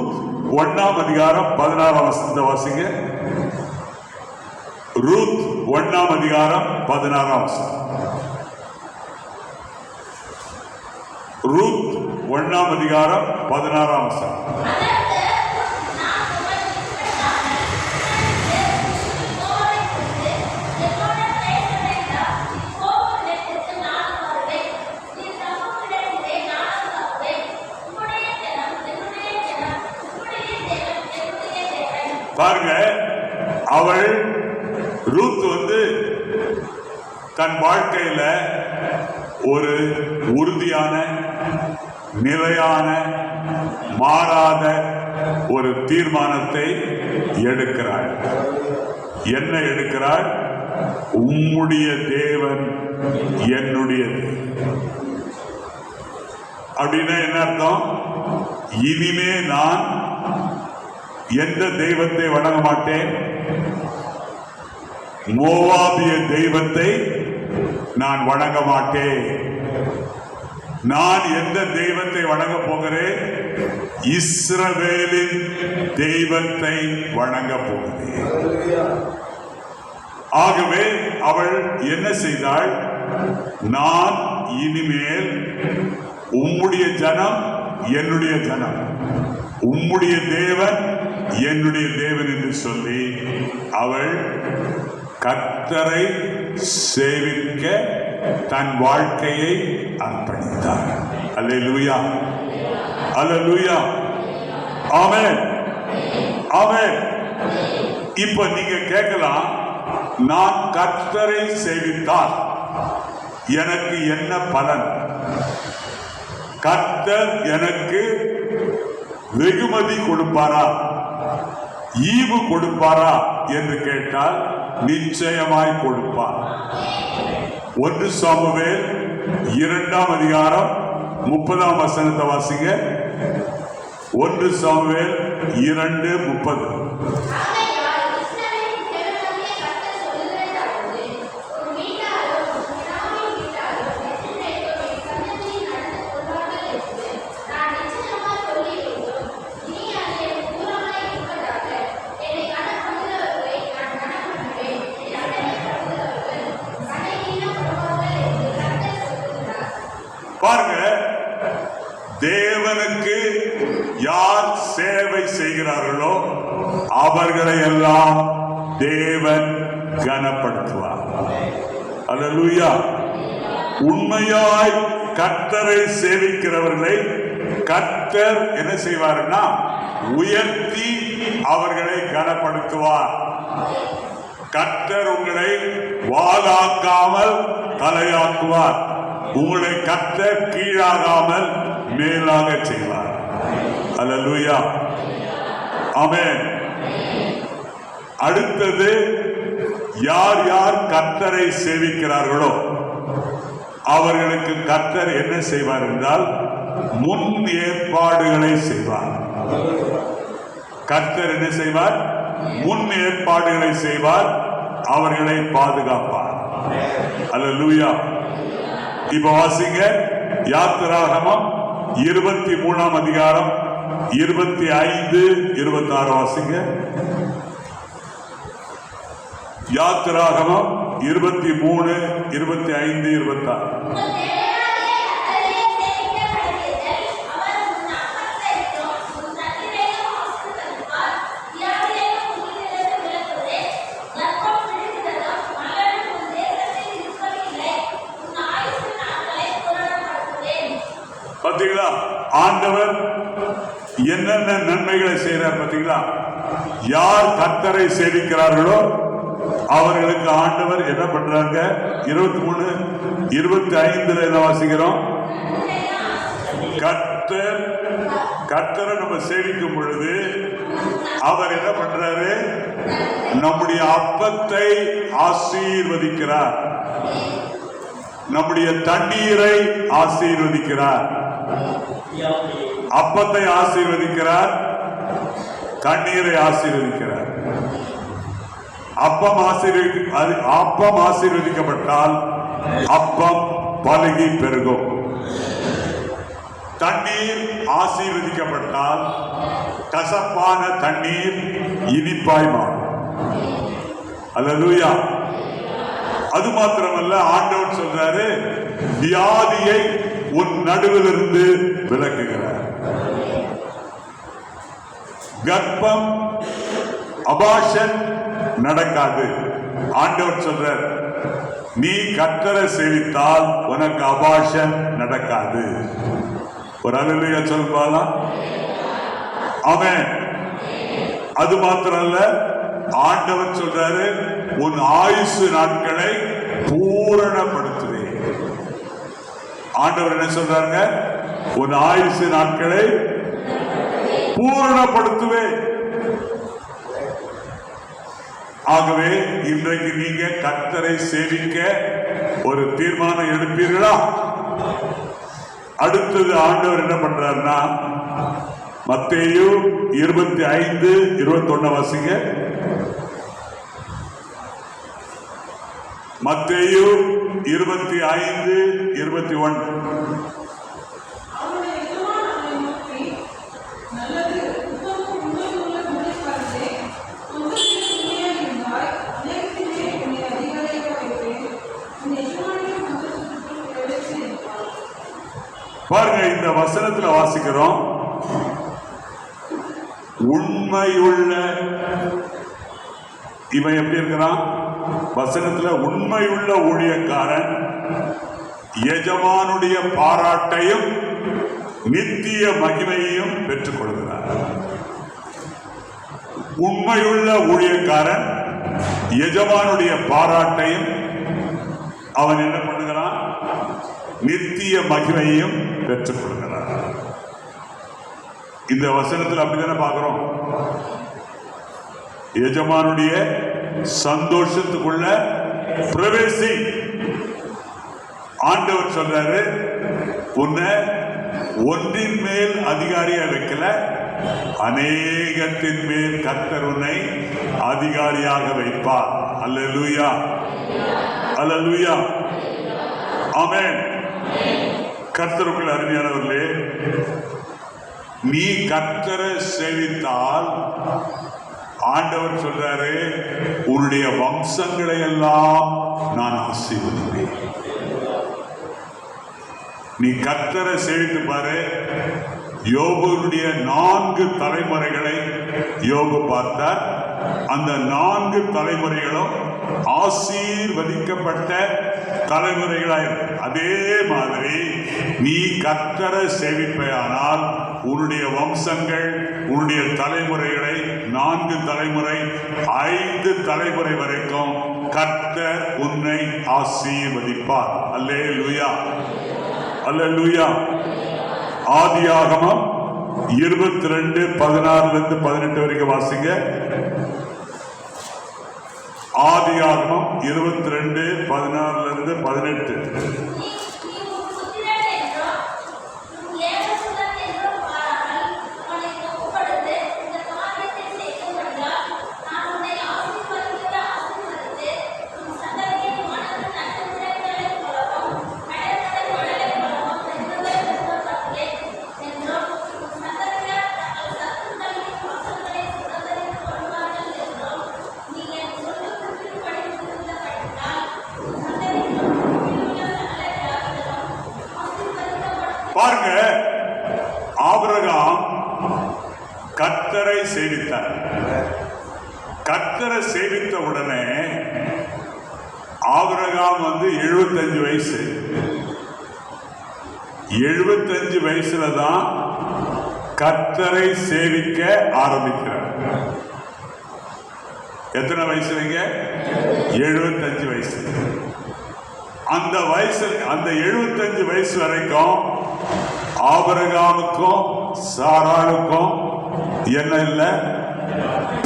1ஆம் அதிகாரம் 16ஆம் வசனத்தை வாசிங்க. ரூத் 1ஆம் அதிகாரம் 16ஆம் வசனம். ரூத் 1ஆம் அதிகாரம் 16ஆம் வசனம். பாருங்க, அவள் ரூத் தன் வாழ்க்கையில ஒரு உறுதியான, நிலையான, மாறாத ஒரு தீர்மானத்தை எடுக்கிறாள். என்ன எடுக்கிறாள்? உம்முடைய தேவன் என்னுடைய. அப்படின்னா என்ன அர்த்தம்? இனிமே நான் எந்த தெய்வத்தை வணங்க மாட்டேன், மோவாபிய தெய்வத்தை நான் வணங்க மாட்டேன். நான் எந்த தெய்வத்தை வணங்க போகிறேன்? இஸ்ரவேலின் தெய்வத்தை வணங்க போகிறேன். ஆகவே அவள் என்ன செய்தாள்? நான் இனிமேல் உம்முடைய ஜனம் என்னுடைய ஜனம், உம்முடைய தேவன் என்னுடைய தேவன் என்று சொல்லி அவள் கர்த்தரை சேவிக்க தன் வாழ்க்கையை அர்ப்பணித்தார். அல்லேலூயா, அல்லேலூயா, ஆமென், ஆமென். இப்ப நீங்க கேட்கலாம், நான் கர்த்தரை சேவித்தால் எனக்கு என்ன பலன்? கர்த்தர் எனக்கு வெகுமதி கொடுப்பாரா, ஈவு கொடுப்பாரா என்று கேட்டால் நிச்சயமாய் கொடுப்பார். 1 சாமுவேல் 2ஆம் அதிகாரம் 30ஆம் வசனத்தை வாசிங்க. 1 சாமுவேல் 2:30. பாருங்க, தேவனுக்கு யார் சேவை செய்கிறார்களோ அவர்களை எல்லாம் தேவன் கனப்படுத்துவார். அல்லேலூயா. உண்மையாய் கர்த்தரை சேவிக்கிறவர்களை கர்த்தர் என்ன செய்வார்னா உயர்த்தி அவர்களை கனப்படுத்துவார். கர்த்தர் உங்களை வாலாக்காமல் தலையாக்குவார். உங்களை கர்த்தர் கீழாகாமல் மேலாக செய்வார். அல்லேலூயா, ஆமென். அடுத்தது, யார் யார் கர்த்தரை சேவிக்கிறார்களோ அவர்களுக்கு கர்த்தர் என்ன செய்வார் என்றால் முன் ஏற்பாடுகளை செய்வார். கர்த்தர் என்ன செய்வார்? முன் ஏற்பாடுகளை செய்வார், அவர்களை பாதுகாப்பார். அல்லேலூயா. இப்ப வாசிங்க, யாத்திராகமம் 23ஆம் அதிகாரம் 25, 26 வாசிங்க. யாத்திராகமம் 23, 25, 26. ஆண்டவர் என்னென்ன நன்மைகளை செய்யறார் பார்த்தீங்களா? யார் கர்த்தரை சேவிக்கிறார்களோ அவர்களுக்கு ஆண்டவர் என்ன பண்றாங்க? 23:25 என்ன வாசிக்கிறோம்? கர்த்தரை நம்ம சேவிக்கும் பொழுது அவர் என்ன பண்றாரு? நம்முடைய அப்பத்தை ஆசீர்வதிக்கிறார், நம்முடைய தண்ணீரை ஆசீர்வதிக்கிறார். அப்பத்தை ஆசீர்வதிக்கிறார், தண்ணீரை ஆசீர்வதிக்கிறார். அப்பம் ஆசீர்வதிக்கப்பட்டால் அப்பம் பலுகி பெருகும். தண்ணீர் ஆசீர்வதிக்கப்பட்டால் கசப்பான தண்ணீர் இனிப்பாய் மாறும். அல்லேலூயா. அது மாத்திரமல்ல, ஆண்டவர் சொல்றாரு, வியாதியை உன் நடுவிலிருந்து விலக்குகிறார். கர்ப்பம் அபாஷன் நடக்காது. ஆண்டவர் சொல்றார், நீ கர்த்தரை சேவித்தால் உனக்கு அபாஷன் நடக்காது. ஒரு அல்லேலூயா சொல்லுவாங்களா? ஆமென். அது மாத்திரம் அல்ல, ஆண்டவர் சொல்றாரு, உன் ஆயுசு நாட்களை பூரணப்படுத்துவேன். ஆண்டவர் என்ன சொல்றாங்க? உன் ஆயுசு நாட்களை பூரணப்படுத்துவேன். ஆகவே இன்றைக்கு நீங்க கர்த்தரை சேவிக்க ஒரு தீர்மானம் எடுப்பீர்களா? அடுத்தது ஆண்டவர் என்ன பண்றாருன்னா, மத்தேயு 25:21 வாசிங்க. மத்தேயு 25:21. பாருங்க, இந்த வசனத்துல வாசிக்கிறோம், உண்மையுள்ள இவன் எப்படி இருக்கிறான்? வசனத்துல உண்மையுள்ள ஊழியக்காரன் எஜமானுடைய பாராட்டையும் நித்திய மகிமையையும் பெற்றுக் கொள்கிறார். உண்மையுள்ள ஊழியக்காரன் எஜமானுடைய பாராட்டையும் அவன் என்ன பண்ணுகிறான்? நித்திய மகிமையையும் பெற்றுக் கொள்கிறார். இந்த வசனத்தில் அப்படித்தானே பார்க்கிறோம். எஜமானுடைய சந்தோஷத்துக்குள்ள பிரவேசி. ஆண்டவர் சொல்றாரு, உன்னை ஒன்றின் மேல் அதிகாரியா வைக்கல, அநேகத்தின் மேல் கர்த்தர் உன்னை அதிகாரியாக வைப்பார். அல்லேலூயா, அல்லேலூயா, ஆமென். கர்த்தருக்குள் அருமையானவர்களே, நீ கர்த்தரை சேவித்தால் ஆண்டவர் சொல்றாரு, உன்னுடைய வம்சங்களை எல்லாம் நான் ஆசீர்வதிப்பேன். நீ கர்த்தரை சேவித்து பாரு. யோபுடைய 4 தலைமுறைகளை யோபு பார்த்தார். அந்த 4 தலைமுறைகளும் ஆசீர்வதிக்கப்பட்ட தலைமுறைகளாயிருக்கு. அதே மாதிரி நீ கர்த்தரை சேவிப்பையானால் உன்னுடைய வம்சங்கள், உன்னுடைய தலைமுறைகளை 4 தலைமுறை 5 தலைமுறை வரைக்கும் கர்த்தர் உன்னை ஆசீர்வதிப்பார். அல்லேலூயா, அல்லேலூயா. ஆதியாகமம் 22:16-18 வரைக்கும் வாசிங்க. ஆதியாகமம் 22:16-18. பாருங்க, ஆபிரகாம் கர்த்தரை சேவித்தார். கர்த்தரை சேவித்த உடனே ஆபிரகாம் 75 வயசு. 75 வயசுல தான் கர்த்தரை சேவிக்க ஆரம்பிக்கிறார். எத்தனை வயசுலங்க? 75 வயசு. அந்த வயசு, அந்த 75 வயசு வரைக்கும் ஆபிரகாமுக்கும் சாராளுக்கும் என்ன இல்லை?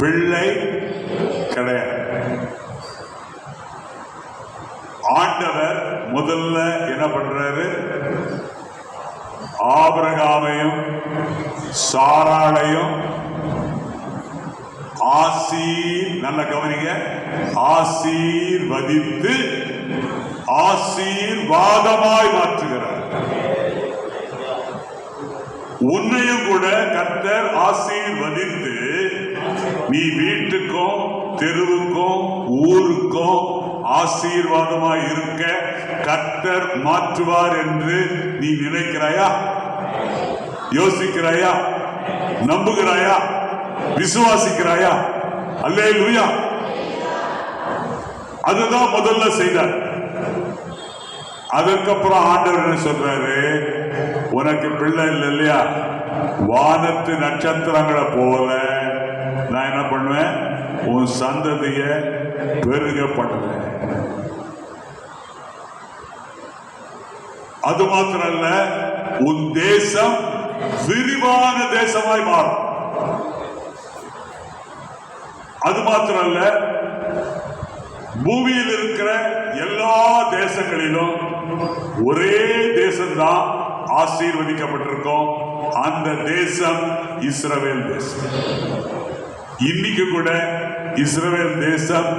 பிள்ளை கிடையாது. ஆண்டவர் முதல்ல என்ன பண்றாரு? ஆபிரகாமையும் சாராளையும் நல்ல கவனிங்க, ஆசீர்வதித்து ஆசீர்வாதமாய் மாற்றுகிறார். உன்னையும் கூட கர்த்தர் ஆசீர்வதித்து நீ வீட்டுக்கும் தெருவுக்கும் ஊருக்கும் ஆசீர்வாதமாய் இருக்க கர்த்தர் மாற்றுவார் என்று நீ நினைக்கிறாயா? யோசிக்கிறாயா? நம்புகிறாயா? விசுவாசிக்கிறாயா? அல்லேலூயா. அதுதான் முதல்ல செய்தார். அதற்கப்புறம் ஆண்டவர் என்ன சொல்றாரு? உனக்கு பிள்ளை இல்லை இல்லையா? வானத்து நட்சத்திரங்களை போல நான் என்ன பண்ணுவேன்? உன் சந்ததிய பெருக பண்ணுவேன். அது மாத்திரல்ல, உன் தேசம் விரிவான தேசமாய் மாறும். அது மாத்திரல்ல, பூமியில் இருக்கிற எல்லா தேசங்களிலும் ஒரே தேசம்தான் ஆசீர்வதிக்கப்பட்டிருக்கும். அந்த தேசம் இஸ்ரவேல் தேசம். இன்னைக்கு கூட இஸ்ரவேல் தேசம்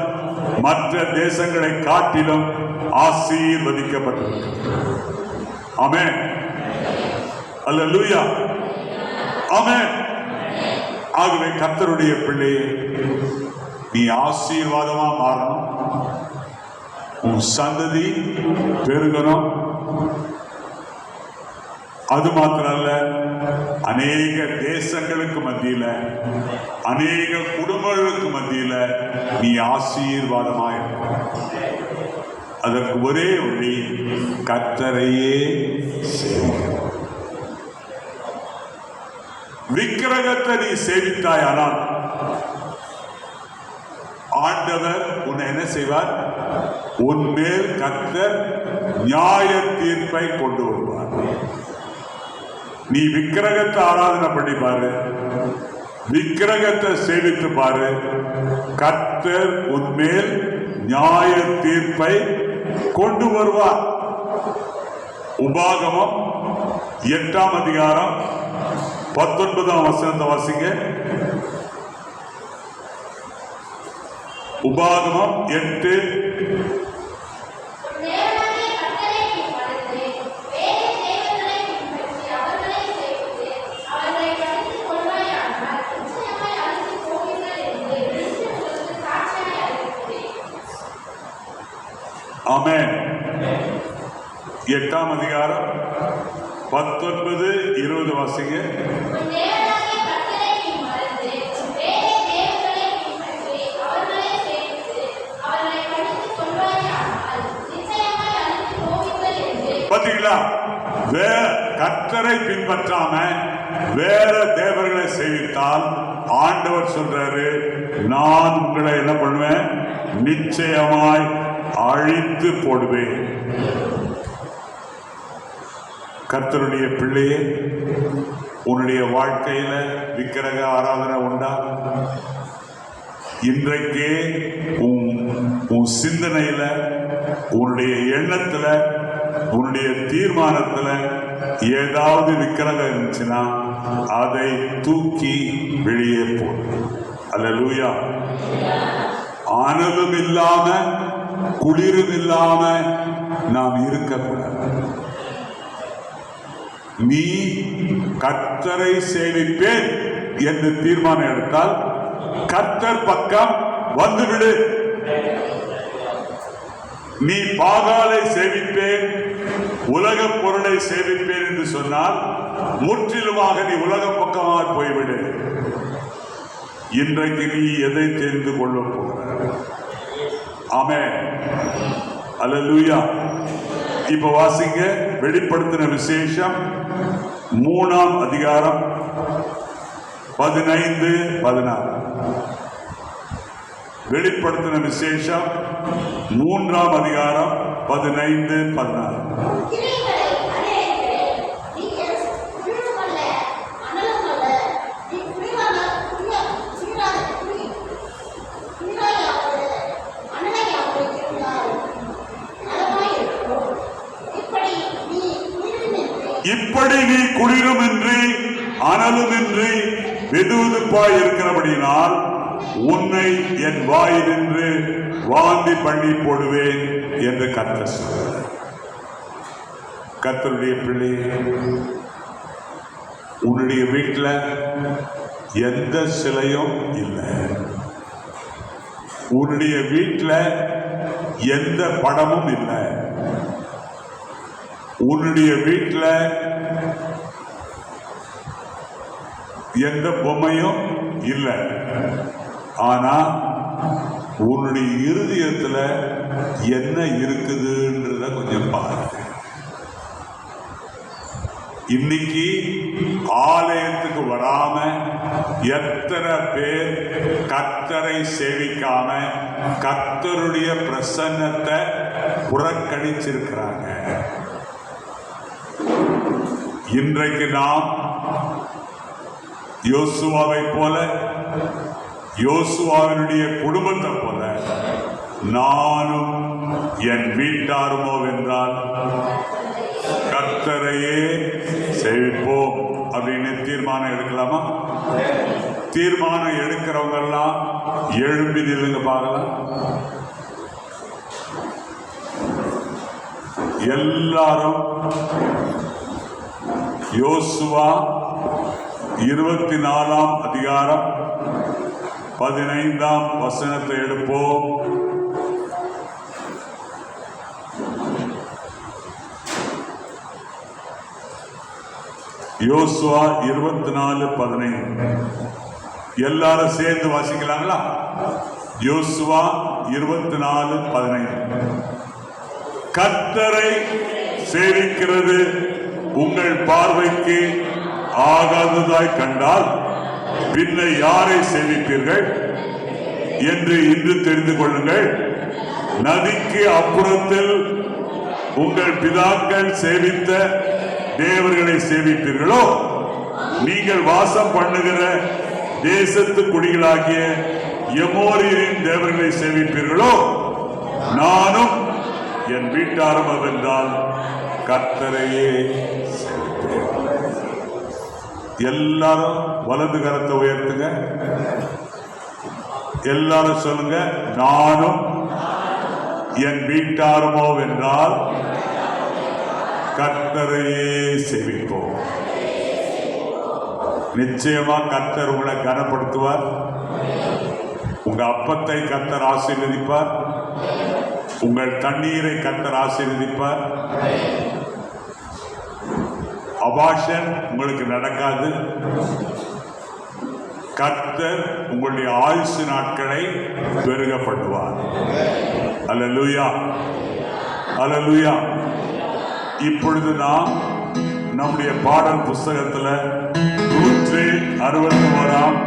மற்ற தேசங்களை காட்டிலும் ஆசீர்வதிக்கப்பட்டிருக்கு. ஆமென், அல்லேலூயா, ஆமென். ஆகவே கர்த்தருடைய பிள்ளையே, நீ ஆசீர்வாதமா மாறணும், உன் சந்ததி பெருகணும். அது மாத்திரல்ல, அநேக தேசங்களுக்கு மத்தியில, அநேக குடும்பங்களுக்கு மத்தியில நீ ஆசீர்வாதமாய் இருக்க. அதற்கு ஒரே வழி கர்த்தரையே சேவிக்க. விக்கிரகத்தை நீ சேவித்தாயானால் ஆண்டவர் உன்னை என்ன செய்வார்? உன் மேல் கர்த்தர் நியாய தீர்ப்பை கொண்டு வருவார். நீ விக்கிரகத்தை ஆராதனை பண்ணி பாரு, விக்கிரகத்தை சேவித்து பாரு, கர்த்தர் உன் மேல் நியாய தீர்ப்பை கொண்டு வருவார். உபாகமம் 8ஆம் அதிகாரம் 19ஆம் வசனத்தை வாசிங்க. உபாகமம் 8. ஆமென். 8ஆம் அதிகாரம் 19, 20 வாசிங்க. பாத்தீங்களா? கர்த்தரை பின்பற்றாம வேற தேவர்களை சேவித்தால் ஆண்டவர் சொல்றாரு, நான் உங்களை என்ன பண்ணுவேன்? நிச்சயமாய் அழித்து போடுவேன். கர்த்தருடைய பிள்ளையே, உன்னுடைய வாழ்க்கையில விக்கிரக ஆராதனை உண்டா? இன்றைக்கே உன் சிந்தனையில, உன்னுடைய எண்ணத்துல, உன்னுடைய தீர்மானத்துல ஏதாவது விக்கிரகம் இருந்துச்சுன்னா அதை தூக்கி வெளியே போடு. அல்லேலூயா. ஆனதும் இல்லாம குளிரும் இல்லாம நாம் இருக்கக்கூடாது. நீ கர்த்தரை சேவிப்பேன் என்று தீர்மானம் எடுத்தால் கர்த்தர் பக்கம் வந்துவிடு. நீ பாகாலை சேவிப்பேன், உலக பொருளை சேவிப்பேன் என்று சொன்னால் முற்றிலுமாக நீ உலக பக்கமாக போய்விடு. இன்றைக்கு நீ எதை தெரிந்து கொள்ள போகிறாய்? ஆமென், அல்லேலூயா. இப்ப வாசிங்க வெளிப்படுத்தின விசேஷம் 3ஆம் அதிகாரம் 15, 16. வெளிப்படுத்தின விசேஷம் 3ஆம் அதிகாரம் 15, 16. இப்படி நீ குளிருமின்றி அனலுமின்றி வெதுவெதுப்பாய் இருக்கிறபடியினால் உன்னை என் வாயினின்று வாந்தி பண்ணி போடுவேன் என்று கர்த்தர் சொல்கிறார். கர்த்தருடைய பிள்ளை, உன்னுடைய வீட்டில் எந்த சிலையும் இல்லை, உன்னுடைய வீட்டில் எந்த படமும் இல்லை, உன்னுடைய வீட்டில் எந்த பொம்மையும் இல்லை. ஆனா உன்னுடைய இருதயத்துல என்ன இருக்குதுன்றத கொஞ்சம் பாருங்க. இன்னைக்கு ஆலயத்துக்கு வராம எத்தனை பேர் கர்த்தரை சேவிக்காம கர்த்தருடைய பிரசன்னத்தை புறக்கணிச்சிருக்கிறாங்க. இன்றைக்கு நாம் யோசுவாவை போல, யோசுவாவினுடைய குடும்பத்தை போல நானும் என் வீட்டாருமோ என்றால் கர்த்தரையே சேவிப்போம் அப்படின்னு தீர்மானம் எடுக்கலாமா? தீர்மானம் எடுக்கிறவங்க எல்லாம் எழும்பி நில்லுங்க பார்க்கலாம். எல்லாரும் யோசுவா 24ஆம் அதிகாரம் 15ஆம் வசனத்தை எடுப்போம். யோசுவா 24:15 எல்லாரும் சேர்ந்து வாசிக்கலாங்களா? யோசுவா 24:15 கர்த்தரை சேவிக்கிறது உங்கள் பார்வைக்கு ஆகாததாய் கண்டால் பின்ன யாரை சேவிப்பீர்கள் என்று இன்று தெரிந்து கொள்ளுங்கள். நதிக்கு அப்புறத்தில் உங்கள் பிதாக்கள் சேவித்த தேவர்களை சேவிப்பீர்களோ, நீங்கள் வாசம் பண்ணுகிற தேசத்து குடிகளாகிய எமோரியரின் தேவர்களை சேவிப்பீர்களோ, நானும் என் வீட்டாரும் அவென்றால் கர்த்தரையே சேவிப்பேன். எல்லாரும் வலது கரத்தை உயர்த்துங்க. எல்லாரும் சொல்லுங்க, நானும் என் வீட்டாருமோ என்றால் கர்த்தரையே சேவிப்போம். நிச்சயமா கர்த்தர் உங்களை கனப்படுத்துவார். உங்க அப்பத்தை கர்த்தர் ஆசீர்வதிப்பார். உங்கள் தண்ணீரை கர்த்தர் ஆசீர்வதிப்பார். அபாஷன் உங்களுக்கு நடக்காது. கர்த்தர் உங்களுடைய ஆயுசு நாட்களை பெருக பண்ணுவார். அல்லேலூயா, அல்லேலூயா. இப்பொழுது நாம் நம்முடைய பாடல் புஸ்தகத்தில் 161ஆம்